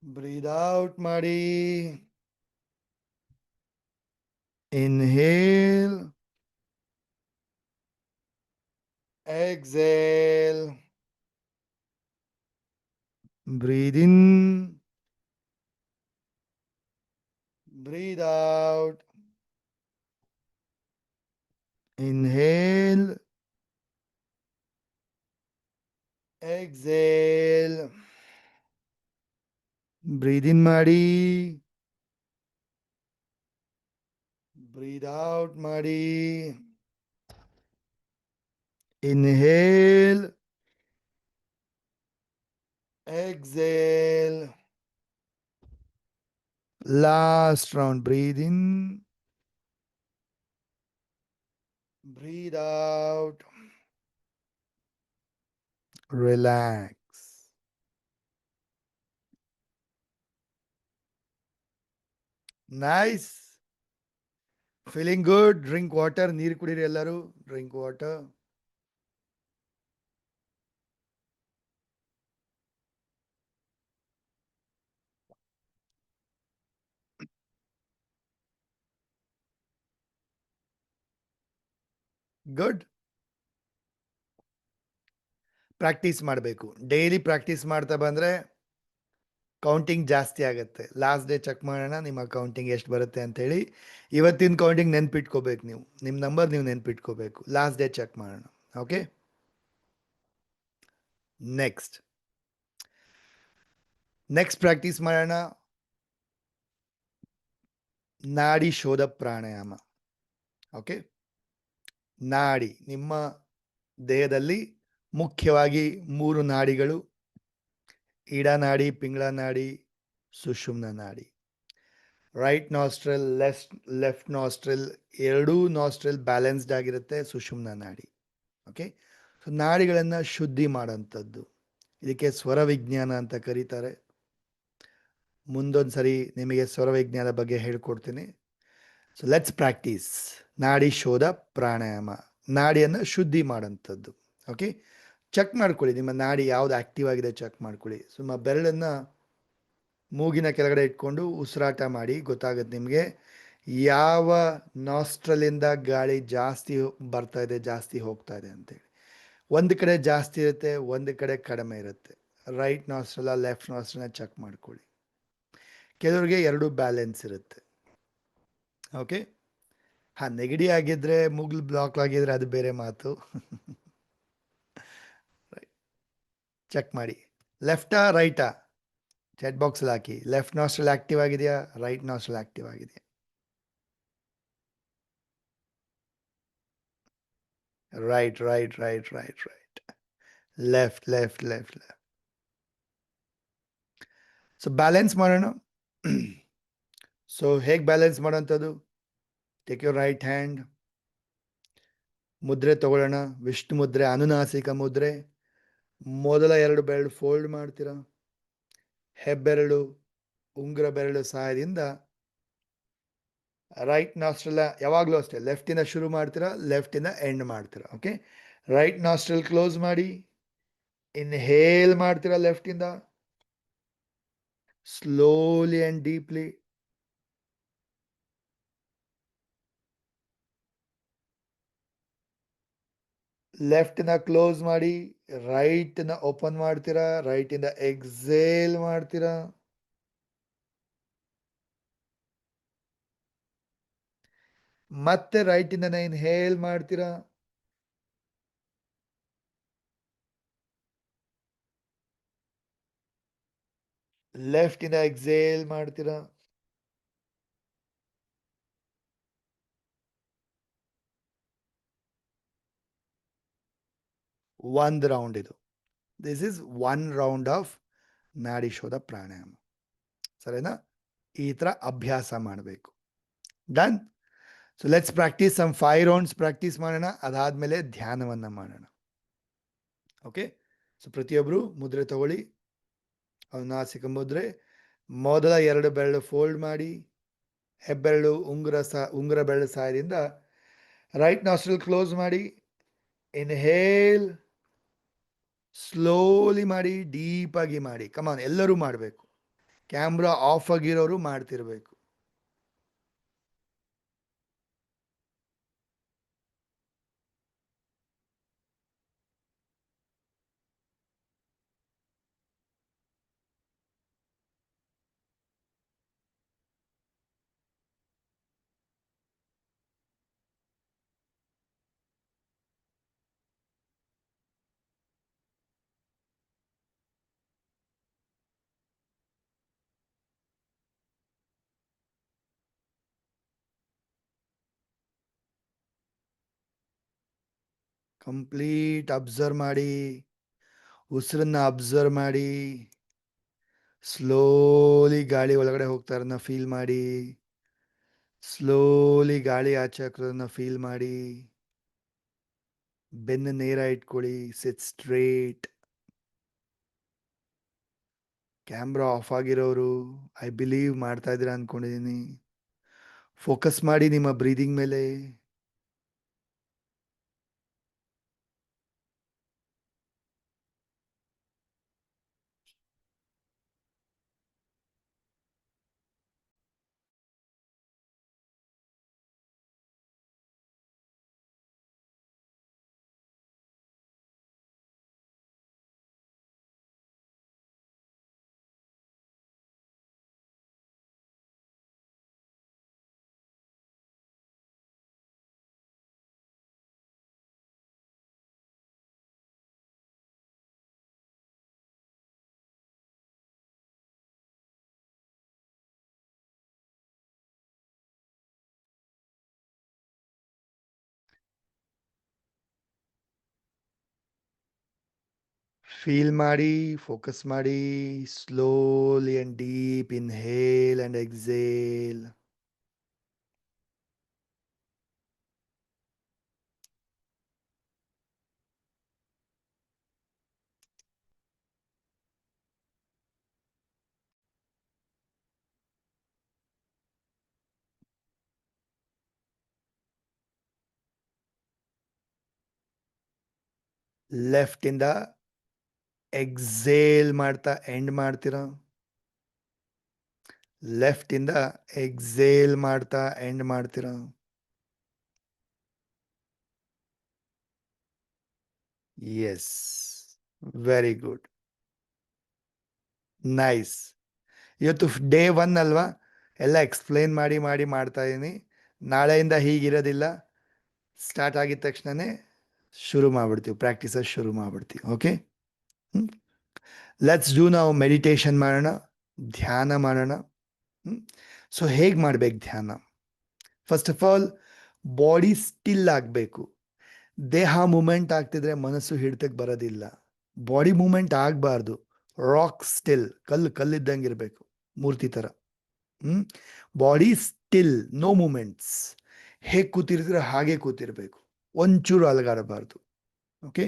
breathe out ಮಾಡಿ. Inhale, exhale, breathe in, breathe out. Inhale, exhale, breathe in ಮಾಡಿ, breathe out ಮಾಡಿ. Inhale, exhale. Last round. Breathe in, breathe out. Relax. Nice. Feeling good. Drink water. ನೀರು ಕುಡೀರಿ ಎಲ್ಲರೂ. Drink water. Good. Practice ಮಾಡಬೇಕು. Daily practice ಮಾಡ್ತಾ ಬಂದರೆ counting ಜಾಸ್ತಿ ಆಗುತ್ತೆ. ಲಾಸ್ಟ್ ಡೇ ಚೆಕ್ ಮಾಡೋಣ ನಿಮ್ಮ ಕೌಂಟಿಂಗ್ ಎಷ್ಟು ಬರುತ್ತೆ ಅಂತೇಳಿ. ಇವತ್ತಿನ ಕೌಂಟಿಂಗ್ ನೆನ್ಪಿಟ್ಕೋಬೇಕು ನೀವು. ನಿಮ್ಮ ನಂಬರ್ ನೀವು ನೆನ್ಪಿಟ್ಕೋಬೇಕು. ಲಾಸ್ಟ್ ಡೇ ಚೆಕ್ ಮಾಡೋಣ. ಓಕೆ, ನೆಕ್ಸ್ಟ್ ಪ್ರಾಕ್ಟೀಸ್ ಮಾಡೋಣ ನಾಡಿ ಶೋಧ ಪ್ರಾಣಾಯಾಮ. ಓಕೆ, ನಾಡಿ ನಿಮ್ಮ ದೇಹದಲ್ಲಿ ಮುಖ್ಯವಾಗಿ 3 ನಾಡಿಗಳು: ಈಡನಾಡಿ, ಪಿಂಗಳ ನಾಡಿ, ಸುಷುಮ್ನ ನಾಡಿ. ರೈಟ್ ನಾಸ್ಟ್ರಲ್, ಲೆಫ್ಟ್ ನಾಸ್ಟ್ರಲ್, ಎರಡೂ ನಾಸ್ಟ್ರಲ್ ಬ್ಯಾಲೆನ್ಸ್ಡ್ ಆಗಿರುತ್ತೆ ಸುಷುಮ್ನ ನಾಡಿ. ಓಕೆ, ಸೊ ನಾಡಿಗಳನ್ನು ಶುದ್ಧಿ ಮಾಡೋಂಥದ್ದು, ಇದಕ್ಕೆ ಸ್ವರ ವಿಜ್ಞಾನ ಅಂತ ಕರೀತಾರೆ. ಮುಂದೊಂದು ಸರಿ ನಿಮಗೆ ಸ್ವರ ವಿಜ್ಞಾನ ಬಗ್ಗೆ ಹೇಳ್ಕೊಡ್ತೀನಿ. ಸೊ ಲೆಟ್ಸ್ ಪ್ರಾಕ್ಟೀಸ್ ನಾಡಿ ಶೋಧ ಪ್ರಾಣಾಯಾಮ, ನಾಡಿಯನ್ನು ಶುದ್ಧಿ ಮಾಡೋಂಥದ್ದು. ಓಕೆ, ಚೆಕ್ ಮಾಡ್ಕೊಳ್ಳಿ ನಿಮ್ಮ ನಾಡಿ ಯಾವುದು ಆ್ಯಕ್ಟಿವ್ ಆಗಿದೆ ಚೆಕ್ ಮಾಡ್ಕೊಳ್ಳಿ. ಸುಮ್ಮ ಬೆರಳನ್ನು ಮೂಗಿನ ಕೆಳಗಡೆ ಇಟ್ಕೊಂಡು ಉಸಿರಾಟ ಮಾಡಿ, ಗೊತ್ತಾಗುತ್ತೆ ನಿಮಗೆ ಯಾವ ನಾಸ್ಟ್ರಲಿಂದ ಗಾಳಿ ಜಾಸ್ತಿ ಬರ್ತಾ ಇದೆ, ಜಾಸ್ತಿ ಹೋಗ್ತಾ ಇದೆ ಅಂತೇಳಿ. ಒಂದು ಕಡೆ ಜಾಸ್ತಿ ಇರುತ್ತೆ, ಒಂದು ಕಡೆ ಕಡಿಮೆ ಇರುತ್ತೆ. ರೈಟ್ ನಾಸ್ಟ್ರಲ್ಲ ಲೆಫ್ಟ್ ನಾಸ್ಟ್ರಲ್ನ ಚೆಕ್ ಮಾಡ್ಕೊಳ್ಳಿ. ಕೆಲವ್ರಿಗೆ ಎರಡೂ ಬ್ಯಾಲೆನ್ಸ್ ಇರುತ್ತೆ. ಓಕೆ, ಹಾಂ, ನೆಗಡಿ ಆಗಿದ್ದರೆ, ಮೂಗ್ಲು ಬ್ಲಾಕ್ ಆಗಿದ್ರೆ ಅದು ಬೇರೆ ಮಾತು. ಚೆಕ್ ಮಾಡಿ. ಲೆಫ್ಟಾ ರೈಟಾ ಚಾಟ್ ಬಾಕ್ಸಲ್ಲಿ ಹಾಕಿ. ಲೆಫ್ಟ್ ನಾಸ್ಟ್ರಲ್ ಆಕ್ಟಿವ್ ಆಗಿದೆಯಾ, ರೈಟ್ ನಾಸ್ಟ್ರಲ್ ಆಕ್ಟಿವ್ ಆಗಿದೆಯಾ? Right right right right right, left left left left. So balance ಮಾಡೋಣ. ಸೊ ಹೇಗೆ ಬ್ಯಾಲೆನ್ಸ್ ಮಾಡೋಂಥದ್ದು? ಟೇಕ್ ಯುವರ್ ರೈಟ್ ಹ್ಯಾಂಡ್, ಮುದ್ರೆ ತಗೊಳ್ಳೋಣ. ವಿಷ್ಣು ಮುದ್ರೆ, ಅನುನಾಸಿಕ ಮುದ್ರೆ. ಮೊದಲ 2 ಬೆರಳು ಫೋಲ್ಡ್ ಮಾಡ್ತೀರಾ. ಹೆಬ್ಬೆರಳು, ಉಂಗುರ ಬೆರಳು ಸಹಾಯದಿಂದ ರೈಟ್ ನಾಸ್ಟ್ರಲ್ ಯಾವಾಗಲೂ ಅಷ್ಟೇ ಲೆಫ್ಟಿಂದ ಶುರು ಮಾಡ್ತೀರಾ, ಲೆಫ್ಟಿಂದ ಎಂಡ್ ಮಾಡ್ತೀರಾ. ಓಕೆ, ರೈಟ್ ನಾಸ್ಟ್ರಲ್ ಕ್ಲೋಸ್ ಮಾಡಿ, ಇನ್ಹೇಲ್ ಮಾಡ್ತೀರಾ ಲೆಫ್ಟಿಂದ, ಸ್ಲೋಲಿ ಆ್ಯಂಡ್ ಡೀಪ್ಲಿ. ಲೆಫ್ಟಿಂದ ಕ್ಲೋಸ್ ಮಾಡಿ, ರೈಟ್ನ ಓಪನ್ ಮಾಡ್ತೀರಾ, ರೈಟಿಂದ ಎಕ್ಸೇಲ್ ಮಾಡ್ತೀರಾ. ಮತ್ತೆ ರೈಟಿಂದ ಇನ್ಹೇಲ್ ಮಾಡ್ತೀರಾ. ಲೆಫ್ಟಿಂದ ಎಕ್ಸೇಲ್ ಮಾಡ್ತೀರಾ. ಒಂದು ರೌಂಡ್ ಇದು. ದಿಸ್ ಇಸ್ 1 ರೌಂಡ್ ಆಫ್ ನಾಡಿ ಶೋಧ ಪ್ರಾಣಾಯಾಮ. ಸರಿನಾ? ಈ ಥರ ಅಭ್ಯಾಸ ಮಾಡಬೇಕು. Done. So let's practice some 5 rounds practice ಮಾಡೋಣ. ಅದಾದಮೇಲೆ ಧ್ಯಾನವನ್ನು ಮಾಡೋಣ. ಓಕೆ, ಸೊ ಪ್ರತಿಯೊಬ್ಬರು ಮುದ್ರೆ ತಗೊಳ್ಳಿ. ಅನುನಾಸಿಕ ಮುದ್ರೆ. ಮೊದಲ 2 ಬೆರಳು ಫೋಲ್ಡ್ ಮಾಡಿ, ಹೆಬ್ಬೆರಳು ಉಂಗುರ ಬೆರಳು ಸಹಾಯದಿಂದ ರೈಟ್ ನಾಸ್ಟ್ರಲ್ ಕ್ಲೋಸ್ ಮಾಡಿ, ಇನ್ಹೇಲ್ ಸ್ಲೋಲಿ ಮಾಡಿ, ಡೀಪಾಗಿ ಮಾಡಿ. ಕಮಾನ್, ಎಲ್ಲರೂ ಮಾಡಬೇಕು. ಕ್ಯಾಮ್ರಾ ಆಫ್ ಆಗಿರೋರು ಮಾಡ್ತಿರ್ಬೇಕು. ಕಂಪ್ಲೀಟ್ ಅಬ್ಸರ್ವ್ ಮಾಡಿ, ಉಸಿರನ್ನ ಅಬ್ಸರ್ವ್ ಮಾಡಿ, ಸ್ಲೋಲಿ ಗಾಳಿ ಒಳಗಡೆ ಹೋಗ್ತಾ ಇರೋದನ್ನ ಫೀಲ್ ಮಾಡಿ, ಸ್ಲೋಲಿ ಗಾಳಿ ಆಚೆ ಹಾಕೋದನ್ನ ಫೀಲ್ ಮಾಡಿ. ಬೆನ್ನು ನೇರ ಇಟ್ಕೊಳ್ಳಿ, ಸಿಟ್ ಸ್ಟ್ರೇಟ್. ಕ್ಯಾಮ್ರಾ ಆಫ್ ಆಗಿರೋರು ಐ ಬಿಲೀವ್ ಮಾಡ್ತಾ ಇದ್ದೀರಾ ಅಂದ್ಕೊಂಡಿದ್ದೀನಿ. ಫೋಕಸ್ ಮಾಡಿ ನಿಮ್ಮ ಬ್ರೀದಿಂಗ್ ಮೇಲೆ. ಫೀಲ್ ಮಾಡಿ, ಫೋಕಸ್ ಮಾಡಿ. Slowly and deep inhale and exhale. Left ಇಂದ ಎಕ್ಸೇಲ್ ಮಾಡ್ತಾ ಎಂಡ್ ಮಾಡ್ತೀರಾ. ಲೆಫ್ಟ್ ಇಂದ ಎಕ್ಸೇಲ್ ಮಾಡ್ತಾ ಎಂಡ್ ಮಾಡ್ತೀರಾ. Yes, very good, nice. ಇವತ್ತು ಡೇ 1 ಅಲ್ವಾ, ಎಲ್ಲ ಎಕ್ಸ್ಪ್ಲೇನ್ ಮಾಡಿ ಮಾಡಿ ಮಾಡ್ತಾ ಇದ್ದೀನಿ. ನಾಳೆಯಿಂದ ಹೀಗಿರೋದಿಲ್ಲ, ಸ್ಟಾರ್ಟ್ ಆಗಿದ ತಕ್ಷಣನೇ ಶುರು ಮಾಡ್ಬಿಡ್ತೀವಿ, ಪ್ರಾಕ್ಟೀಸ ಶುರು ಮಾಡ್ಬಿಡ್ತೀವಿ. ಓಕೆ, ಲೆಟ್ಸ್ ಡೂ ನಾವು ಮೆಡಿಟೇಷನ್ ಮಾಡೋಣ, ಧ್ಯಾನ ಮಾಡೋಣ. ಸೊ ಹೇಗೆ ಮಾಡ್ಬೇಕು ಧ್ಯಾನ? First of all body still ಆಗಬೇಕು. ದೇಹ ಮೂಮೆಂಟ್ ಆಗ್ತಿದ್ರೆ ಮನಸ್ಸು ಹಿಡ್ತಕ್ಕೆ ಬರೋದಿಲ್ಲ. ಬಾಡಿ ಮೂಮೆಂಟ್ ಆಗಬಾರ್ದು. ರಾಕ್ ಸ್ಟಿಲ್, ಕಲ್ಲಿದ್ದಂಗೆ ಇರಬೇಕು, ಮೂರ್ತಿ ಥರ. Body still, no movements. ಹೇಗೆ ಕೂತಿರ್ತೀರ ಹಾಗೆ ಕೂತಿರ್ಬೇಕು, ಒಂಚೂರು ಅಲಗಾಡಬಾರ್ದು. ಓಕೆ,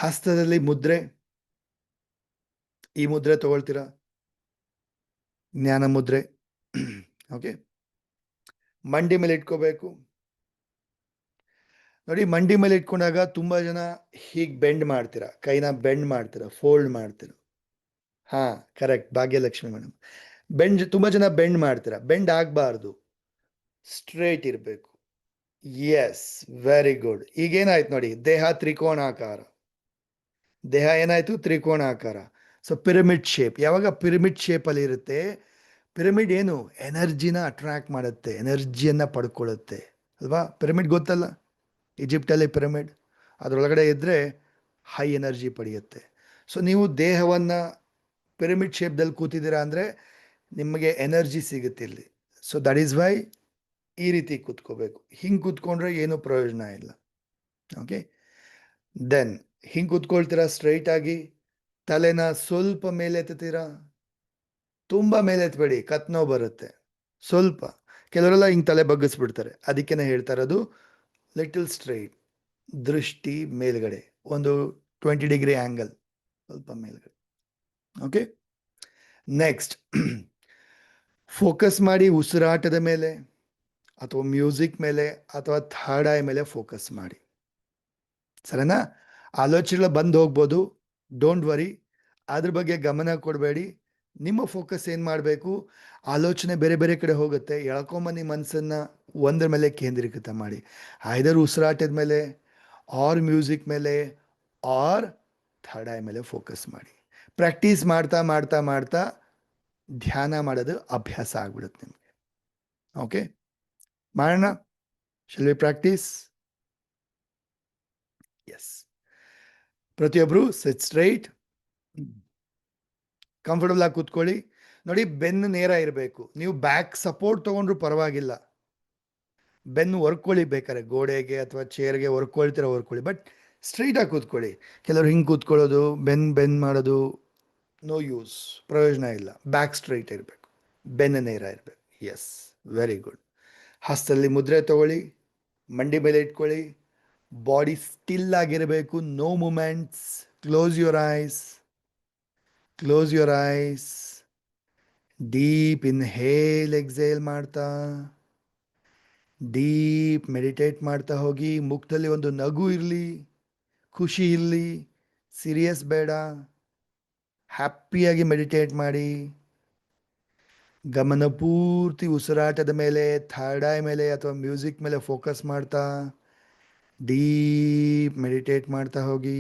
ಹಸ್ತದಲ್ಲಿ ಮುದ್ರೆ, ಈ ಮುದ್ರೆ ತಗೊಳ್ತೀರಾ, ಜ್ಞಾನ ಮುದ್ರೆ. ಓಕೆ, ಮಂಡಿ ಮೇಲೆ ಇಟ್ಕೋಬೇಕು. ನೋಡಿ, ಮಂಡಿ ಮೇಲೆ ಇಟ್ಕೊಂಡಾಗ ತುಂಬಾ ಜನ ಹೀಗೆ ಬೆಂಡ್ ಮಾಡ್ತೀರಾ, ಕೈನ ಬೆಂಡ್ ಮಾಡ್ತೀರಾ, ಫೋಲ್ಡ್ ಮಾಡ್ತೀರಾ. ಹಾ, ಕರೆಕ್ಟ್, ಭಾಗ್ಯಲಕ್ಷ್ಮಿ ಮೇಡಮ್. ತುಂಬಾ ಜನ ಬೆಂಡ್ ಮಾಡ್ತೀರಾ. ಬೆಂಡ್ ಆಗಬಾರ್ದು, ಸ್ಟ್ರೇಟ್ ಇರಬೇಕು. S, very good. ಈಗೇನಾಯ್ತು ನೋಡಿ, ದೇಹ ತ್ರಿಕೋಣಾಕಾರ. ದೇಹ ಏನಾಯ್ತು? ತ್ರಿಕೋಣಾಕಾರ. So pyramid shape. ಯಾವಾಗ ಪಿರಮಿಡ್ ಶೇಪಲ್ಲಿ ಇರುತ್ತೆ, ಪಿರಮಿಡ್ ಏನು ಎನರ್ಜಿನ ಅಟ್ರಾಕ್ಟ್ ಮಾಡುತ್ತೆ, ಎನರ್ಜಿಯನ್ನ ಪಡ್ಕೊಳ್ಳುತ್ತೆ ಅಲ್ವಾ? ಪಿರಮಿಡ್ ಗೊತ್ತಲ್ಲ, ಈಜಿಪ್ಟಲ್ಲಿ ಪಿರಮಿಡ್, ಅದರೊಳಗಡೆ ಇದ್ದರೆ ಹೈ ಎನರ್ಜಿ ಪಡೆಯುತ್ತೆ. ಸೊ ನೀವು ದೇಹವನ್ನು ಪಿರಮಿಡ್ ಶೇಪ್ದಲ್ಲಿ ಕೂತಿದ್ದೀರಾ ಅಂದರೆ ನಿಮಗೆ ಎನರ್ಜಿ ಸಿಗುತ್ತೆ ಇಲ್ಲಿ. ಸೊ ದಟ್ ಈಸ್ ವೈ ಈ ರೀತಿ ಕೂತ್ಕೋಬೇಕು. ಹಿಂಗೆ ಕೂತ್ಕೊಂಡ್ರೆ ಏನೂ ಪ್ರಯೋಜನ ಇಲ್ಲ. ಓಕೆ, ದೆನ್ ಹಿಂಗೆ ಕೂತ್ಕೊಳ್ತೀರಾ ಸ್ಟ್ರೈಟ್ ಆಗಿ. ತಲೆನ ಸ್ವಲ್ಪ ಮೇಲೆ ಎತ್ತೀರಾ, ತುಂಬ ಮೇಲೆ ಎತ್ತಬೇಡಿ, ಕತ್ ನೋವು ಬರುತ್ತೆ. ಸ್ವಲ್ಪ, ಕೆಲವರೆಲ್ಲ ಹಿಂಗೆ ತಲೆ ಬಗ್ಗಿಸ್ಬಿಡ್ತಾರೆ. ಅದಕ್ಕೇನೆ ಹೇಳ್ತಾ ಇರೋದು ಲಿಟಲ್ ಸ್ಟ್ರೈಟ್, ದೃಷ್ಟಿ ಮೇಲ್ಗಡೆ, ಒಂದು 20 ಡಿಗ್ರಿ ಆ್ಯಂಗಲ್, ಸ್ವಲ್ಪ ಮೇಲ್ಗಡೆ. ಓಕೆ, ನೆಕ್ಸ್ಟ್ ಫೋಕಸ್ ಮಾಡಿ ಉಸಿರಾಟದ ಮೇಲೆ ಅಥವಾ ಮ್ಯೂಸಿಕ್ ಮೇಲೆ ಅಥವಾ ಥರ್ಡ್ ಐ ಮೇಲೆ ಫೋಕಸ್ ಮಾಡಿ. ಸರಿನಾ? ಆಲೋಚನೆಗಳು ಬಂದು ಹೋಗ್ಬೋದು, ಡೋಂಟ್ ವರಿ, ಅದ್ರ ಬಗ್ಗೆ ಗಮನ ಕೊಡಬೇಡಿ. ನಿಮ್ಮ ಫೋಕಸ್ ಏನು ಮಾಡಬೇಕು, ಆಲೋಚನೆ ಬೇರೆ ಬೇರೆ ಕಡೆ ಹೋಗುತ್ತೆ, ಎಳ್ಕೊಂಬನ್ನಿ ಮನಸ್ಸನ್ನು ಒಂದರ ಮೇಲೆ ಕೇಂದ್ರೀಕೃತ ಮಾಡಿ. ಐದರ್ ಉಸಿರಾಟದ ಮೇಲೆ, ಆರ್ ಮ್ಯೂಸಿಕ್ ಮೇಲೆ, ಆರ್ ಥರ್ಡ್ ಐ ಮೇಲೆ ಫೋಕಸ್ ಮಾಡಿ. ಪ್ರಾಕ್ಟೀಸ್ ಮಾಡ್ತಾ ಮಾಡ್ತಾ ಮಾಡ್ತಾ ಧ್ಯಾನ ಮಾಡೋದು ಅಭ್ಯಾಸ ಆಗ್ಬಿಡುತ್ತೆ ನಿಮಗೆ. ಓಕೆ, ಮಾಡೋಣ. Shall we practice? ಎಸ್, ಪ್ರತಿಯೊಬ್ಬರು ಸಿಟ್ ಸ್ಟ್ರೈಟ್, ಕಂಫರ್ಟಬಲ್ ಆಗಿ ಕೂತ್ಕೊಳ್ಳಿ. ನೋಡಿ, ಬೆನ್ನು ನೇರ ಇರಬೇಕು. ನೀವು ಬ್ಯಾಕ್ ಸಪೋರ್ಟ್ ತೊಗೊಂಡ್ರು ಪರವಾಗಿಲ್ಲ, ಬೆನ್ನು ಹೊರ್ಕೊಳ್ಳಿ, ಬೇಕಾದ್ರೆ ಗೋಡೆಗೆ ಅಥವಾ ಚೇರ್ಗೆ ಹೊರ್ಕೊಳ್ಳಿ, ಬಟ್ ಸ್ಟ್ರೈಟಾಗಿ ಕೂತ್ಕೊಳ್ಳಿ. ಕೆಲವರು ಹಿಂಗೆ ಕೂತ್ಕೊಳ್ಳೋದು, ಬೆನ್ ಮಾಡೋದು, ನೋ ಯೂಸ್, ಪ್ರಯೋಜನ ಇಲ್ಲ. ಬ್ಯಾಕ್ ಸ್ಟ್ರೈಟ್ ಇರಬೇಕು, ಬೆನ್ನು ನೇರ ಇರಬೇಕು. S, very good. ಹಸ್ತದಲ್ಲಿ ಮುದ್ರೆ ತಗೊಳ್ಳಿ, ಮಂಡಿ ಮೇಲೆ ಇಟ್ಕೊಳ್ಳಿ. ಬಾಡಿ ಸ್ಟಿಲ್ ಆಗಿರಬೇಕು, no movements. Close your eyes, close your eyes. Deep inhale exhale ಮಾಡ್ತಾ ಡೀಪ್ ಮೆಡಿಟೇಟ್ ಮಾಡ್ತಾ ಹೋಗಿ. ಮುಖದಲ್ಲಿ ಒಂದು ನಗು ಇರಲಿ, ಖುಷಿ ಇರಲಿ, ಸೀರಿಯಸ್ ಬೇಡ, ಹ್ಯಾಪಿಯಾಗಿ ಮೆಡಿಟೇಟ್ ಮಾಡಿ. ಗಮನ ಪೂರ್ತಿ ಉಸಿರಾಟದ ಮೇಲೆ, ಥರ್ಡ್ ಐ ಮೇಲೆ ಅಥವಾ ಮ್ಯೂಸಿಕ್ ಮೇಲೆ ಫೋಕಸ್ ಮಾಡ್ತಾ ಡೀಪ್ ಮೆಡಿಟೇಟ್ ಮಾಡ್ತಾ ಹೋಗಿ.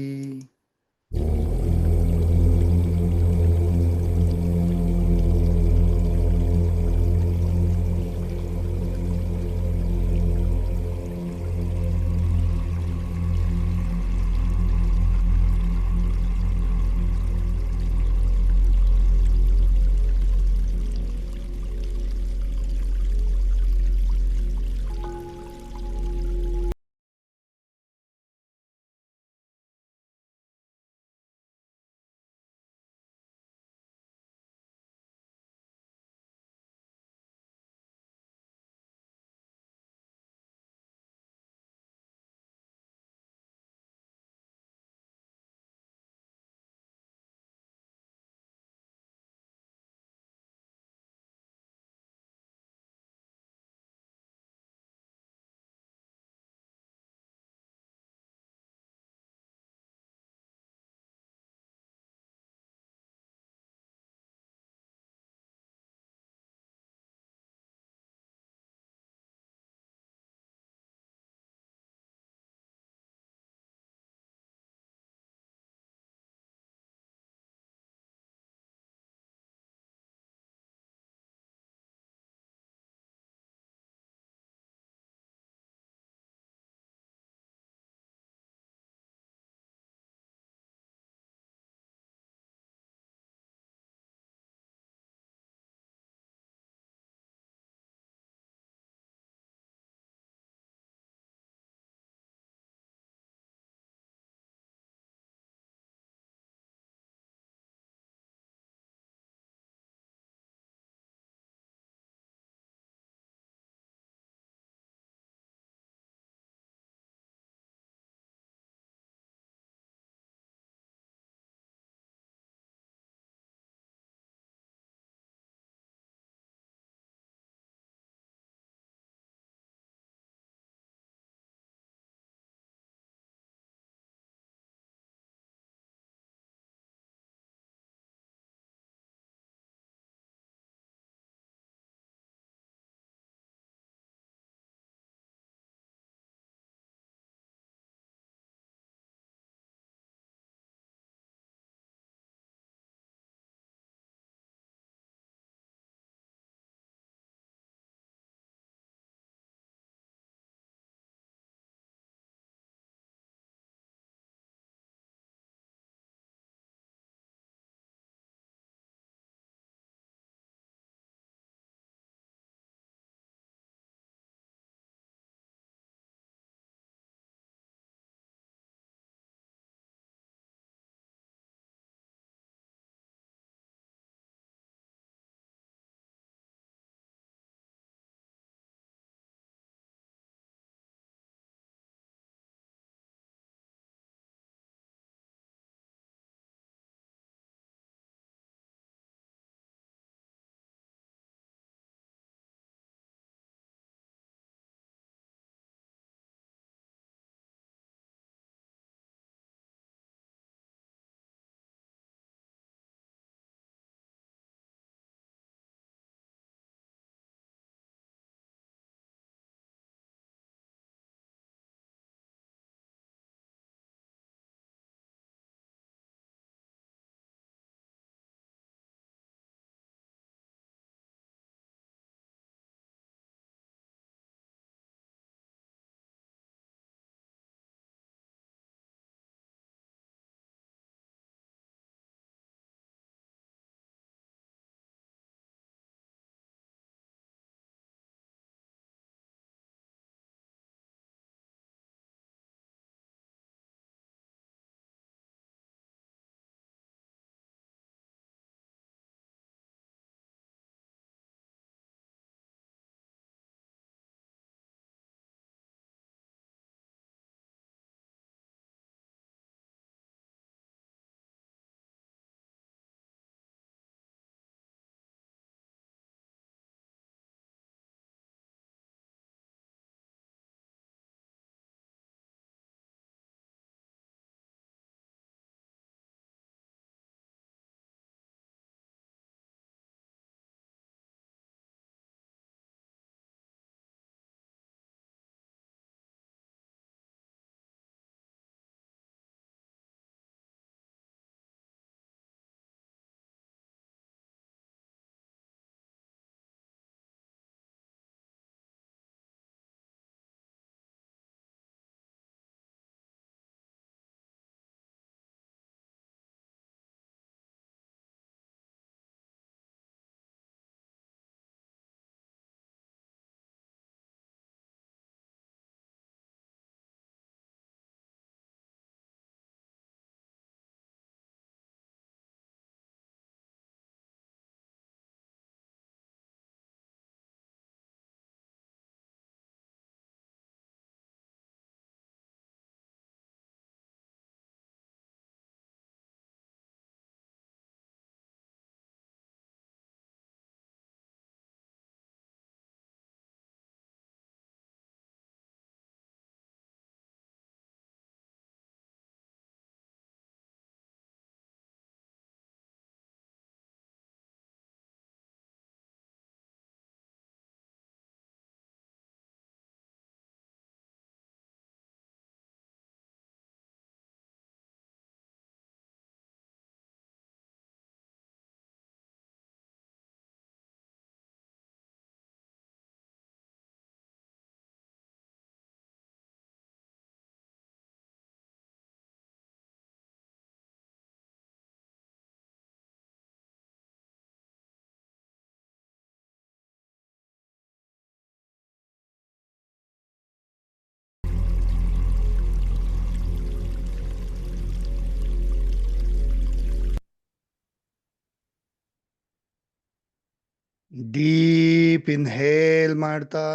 ಡೀಪ್ ಇನ್ಹೇಲ್ ಮಾಡ್ತಾ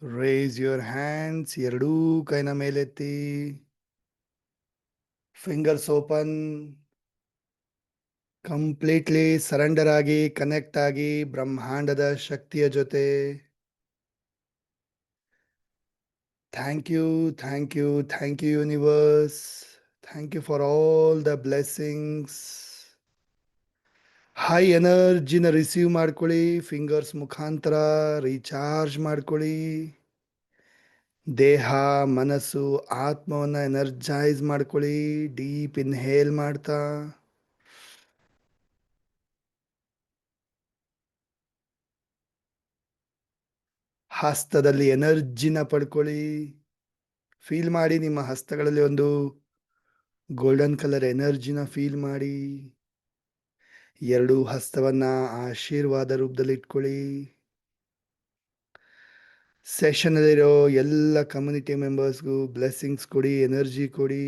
ರೇಸ್ ಯುವರ್ ಹ್ಯಾಂಡ್ಸ್, ಎರಡೂ ಕೈನ ಮೇಲೆತ್ತಿ, ಫಿಂಗರ್ಸ್ ಓಪನ್, ಕಂಪ್ಲೀಟ್ಲಿ ಸರೆಂಡರ್ ಆಗಿ ಕನೆಕ್ಟ್ ಆಗಿ ಬ್ರಹ್ಮಾಂಡದ ಶಕ್ತಿಯ ಜೊತೆ. Thank you, thank you, thank you universe. Thank you for all the blessings. High ಎನರ್ಜಿನ ರಿಸೀವ್ ಮಾಡ್ಕೊಳ್ಳಿ, ಫಿಂಗರ್ಸ್ ಮುಖಾಂತರ ರೀಚಾರ್ಜ್ ಮಾಡ್ಕೊಳ್ಳಿ. ದೇಹ, ಮನಸ್ಸು, ಆತ್ಮವನ್ನ ಎನರ್ಜೈಸ್ ಮಾಡ್ಕೊಳ್ಳಿ. ಡೀಪ್ ಇನ್ಹೇಲ್ ಮಾಡ್ತಾ ಹಸ್ತದಲ್ಲಿ ಎನರ್ಜಿನ ಪಡ್ಕೊಳ್ಳಿ. ಫೀಲ್ ಮಾಡಿ, ನಿಮ್ಮ ಹಸ್ತಗಳಲ್ಲಿ ಒಂದು ಗೋಲ್ಡನ್ ಕಲರ್ ಎನರ್ಜಿನ ಫೀಲ್ ಮಾಡಿ. ಎರಡು ಹಸ್ತವನ್ನ ಆಶೀರ್ವಾದ ರೂಪದಲ್ಲಿ ಇಟ್ಕೊಳ್ಳಿ. ಸೆಷನ್ ಅಲ್ಲಿರೋ ಎಲ್ಲ ಕಮ್ಯುನಿಟಿ ಮೆಂಬರ್ಸ್ಗೂ ಬ್ಲೆಸ್ಸಿಂಗ್ಸ್ ಕೊಡಿ, ಎನರ್ಜಿ ಕೊಡಿ.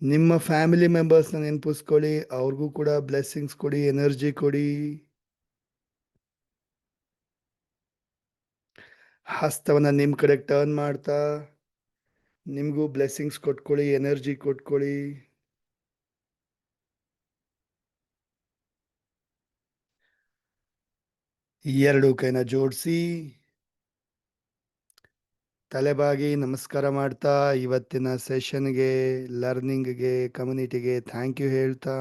ನಿಮ್ಮ ಫ್ಯಾಮಿಲಿ ಮೆಂಬರ್ಸ್ನ ನೆನಪಿಸ್ಕೊಳ್ಳಿ, ಅವ್ರಿಗೂ ಕೂಡ ಬ್ಲೆಸ್ಸಿಂಗ್ಸ್ ಕೊಡಿ, ಎನರ್ಜಿ ಕೊಡಿ. ಹಸ್ತವನ್ನ ನಿಮ್ಮ ಕಡೆ ಟರ್ನ್ ಮಾಡ್ತಾ ನಿಮಗೂ ಬ್ಲೆಸ್ಸಿಂಗ್ಸ್ ಕೊಟ್ಕೊಳ್ಳಿ, ಎನರ್ಜಿ ಕೊಟ್ಕೊಳ್ಳಿ. ಎರಡು ಕೈನ ಜೋಡಿಸಿ ತಲೆಬಾಗಿ ನಮಸ್ಕಾರ ಮಾಡ್ತಾ ಇವತ್ತಿನ ಸೆಷನ್ಗೆ, ಲರ್ನಿಂಗ್ಗೆ, ಕಮ್ಯುನಿಟಿಗೆ ಥ್ಯಾಂಕ್ ಯು ಹೇಳ್ತಾ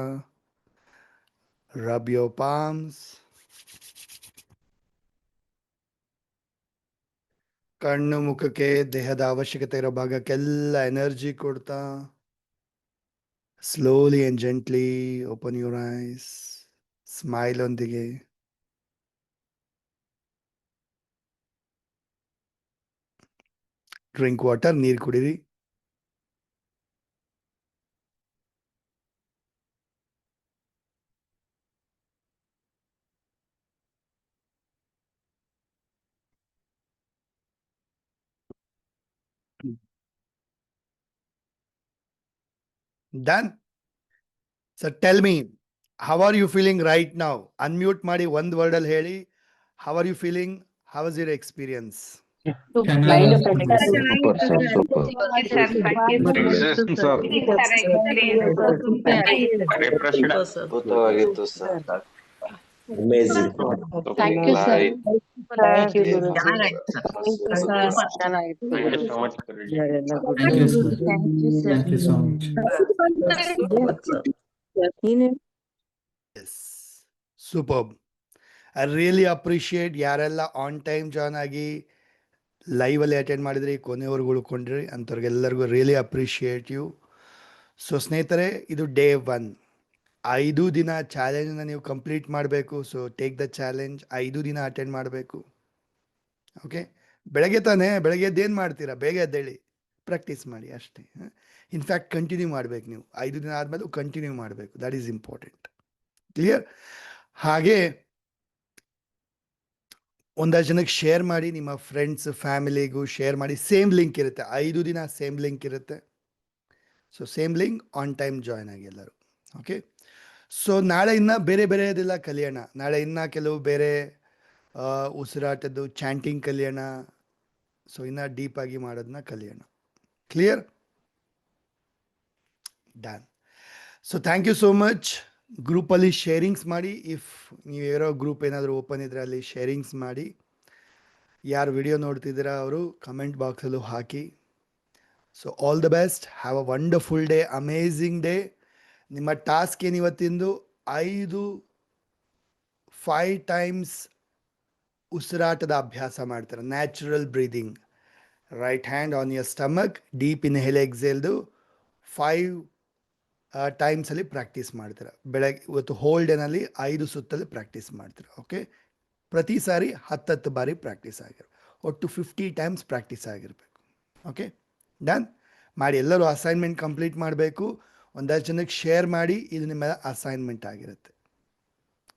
ರಬ್ ಯೋರ್ ಪಾಮ್ಸ್. ಕಣ್ಣು ಮುಖಕ್ಕೆ, ದೇಹದ ಅವಶ್ಯಕತೆ ಇರೋ ಭಾಗಕ್ಕೆಲ್ಲ ಎನರ್ಜಿ ಕೊಡ್ತಾ slowly and gently open your eyes. Smile ಒಂದಿಗೆ ಡ್ರಿಂಕ್ ವಾಟರ್, ನೀರು ಕುಡೀರಿ. Done. So tell me, how are you feeling right now? Unmute ಮಾಡಿ ಒಂದು ವರ್ಡಲ್ಲಿ ಹೇಳಿ, how are you feeling, how was your experience? Super sir, super. Refreshed. ಅದ್ಭುತವಾಗಿತ್ತು sir. Amazing. Thank you, sir. Thank you, Guruji. ಚೆನ್ನಾಗಾಯ್ತು sir. ಚೆನ್ನಾಗಿತ್ತು. Thank you so much, Guruji. Thank you, sir. Thank you so much. Super, sir. Yes, super. I really appreciate ಯಾರೆಲ್ಲ on time join ಆಗಿ ಲೈವಲ್ಲಿ attend ಮಾಡಿದ್ರಿ, ಕೊನೆವರೆಗೂ ಉಳ್ಕೊಂಡ್ರಿ, ಅಂಥವ್ರಿಗೆಲ್ಲರಿಗೂ really appreciate you. So ಸ್ನೇಹಿತರೆ, ಇದು ಡೇ 1. 5 ದಿನ ಚಾಲೆಂಜ್ನ ನೀವು ಕಂಪ್ಲೀಟ್ ಮಾಡಬೇಕು. So take the challenge. 5 ದಿನ ಅಟೆಂಡ್ ಮಾಡಬೇಕು. ಓಕೆ, ಬೆಳಗ್ಗೆ ತಾನೇ, ಬೆಳಗ್ಗೆ ಎದ್ದೇನು ಮಾಡ್ತೀರಾ? ಬೇಗ ಎದ್ದೇಳಿ, ಪ್ರಾಕ್ಟೀಸ್ ಮಾಡಿ ಅಷ್ಟೇ. ಇನ್ಫ್ಯಾಕ್ಟ್ ಕಂಟಿನ್ಯೂ ಮಾಡಬೇಕು. ನೀವು 5 ದಿನ ಆದಮೇಲೆ ಕಂಟಿನ್ಯೂ ಮಾಡಬೇಕು. That is important. ಕ್ಲಿಯರ್? ಹಾಗೆ ಒಂದಷ್ಟು ಜನಕ್ಕೆ ಶೇರ್ ಮಾಡಿ, ನಿಮ್ಮ ಫ್ರೆಂಡ್ಸ್ ಫ್ಯಾಮಿಲಿಗೂ ಶೇರ್ ಮಾಡಿ. ಸೇಮ್ ಲಿಂಕ್ ಇರುತ್ತೆ, 5 ದಿನ ಸೇಮ್ ಲಿಂಕ್ ಇರುತ್ತೆ. So same link, on time join ಆಗಿ ಎಲ್ಲರೂ. ಓಕೆ, ಸೊ ನಾಳೆ ಇನ್ನು ಬೇರೆ ಬೇರೆದೆಲ್ಲ ಕಲಿಯೋಣ. ನಾಳೆ ಇನ್ನು ಕೆಲವು ಬೇರೆ ಉಸಿರಾಟದ್ದು ಚಾಂಟಿಂಗ್ ಕಲಿಯೋಣ. ಸೊ ಇನ್ನು ಡೀಪಾಗಿ ಮಾಡೋದನ್ನ ಕಲಿಯೋಣ. Clear? Done. So thank you so much. ಗ್ರೂಪಲ್ಲಿ ಶೇರಿಂಗ್ಸ್ ಮಾಡಿ. ಇಫ್ ನೀವು ಇರೋ ಗ್ರೂಪ್ ಏನಾದರೂ ಓಪನ್ ಇದ್ದರೆ ಅಲ್ಲಿ ಶೇರಿಂಗ್ಸ್ ಮಾಡಿ. ಯಾರು ವಿಡಿಯೋ ನೋಡ್ತಿದ್ದೀರಾ ಅವರು ಕಮೆಂಟ್ ಬಾಕ್ಸಲ್ಲೂ ಹಾಕಿ. So all the best. Have a wonderful day, amazing day. ನಿಮ್ಮ ಟಾಸ್ಕ್ ಏನು ಇವತ್ತಿಂದು? 5 ಟೈಮ್ಸ್ ಉಸಿರಾಟದ ಅಭ್ಯಾಸ ಮಾಡ್ತಾರೆ, natural breathing. Right hand on your stomach, deep inhale ಎಕ್ಸೇಲ್ದು 5 ಟೈಮ್ಸಲ್ಲಿ ಪ್ರಾಕ್ಟೀಸ್ ಮಾಡ್ತೀರ. ಬೆಳಗ್ಗೆ ಇವತ್ತು ಹೋಲ್ ಡೇನಲ್ಲಿ 5 ಸುತ್ತಲ್ಲಿ ಪ್ರಾಕ್ಟೀಸ್ ಮಾಡ್ತೀರ. ಓಕೆ, ಪ್ರತಿ ಸಾರಿ 10 ಬಾರಿ ಪ್ರಾಕ್ಟೀಸ್ ಆಗಿರೋ, ಒಟ್ಟು 50 ಟೈಮ್ಸ್ ಪ್ರಾಕ್ಟೀಸ್ ಆಗಿರಬೇಕು. ಓಕೆ, ಡನ್ ಮಾಡಿ. ಎಲ್ಲರೂ ಅಸೈನ್ಮೆಂಟ್ ಕಂಪ್ಲೀಟ್ ಮಾಡಬೇಕು. ಒಂದಷ್ಟು ಜನಕ್ಕೆ ಶೇರ್ ಮಾಡಿ. ಇದು ನಿಮ್ಮ ಅಸೈನ್ಮೆಂಟ್ ಆಗಿರುತ್ತೆ.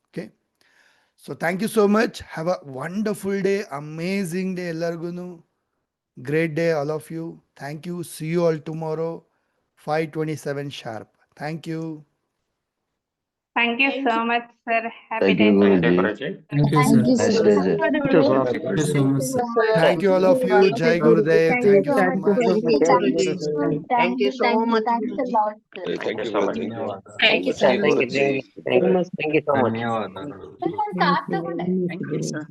Okay, so thank you so much. Have a wonderful day, amazing day ಎಲ್ಲರಿಗೂ. Great day all of you. Thank you. See you all tomorrow 5:27 sharp. Thank you. Thank you so much, sir. Happy Thank you, day. Thank you, Guruji. Guruji. Thank you, Thank you, sir. Nice sir. day, sir. Thank you so much, sir. Thank you all of you. ಜೈ Gurudev. Thank you so Thank you much. so much. Thank you, sir. Thank you so much. Thanks a lot, sir. Thank you so much. Thank you, sir. Thank you. Thank you so much. Sir, ನಾನು car ತಗೊಂಡೆ. Thank you, sir.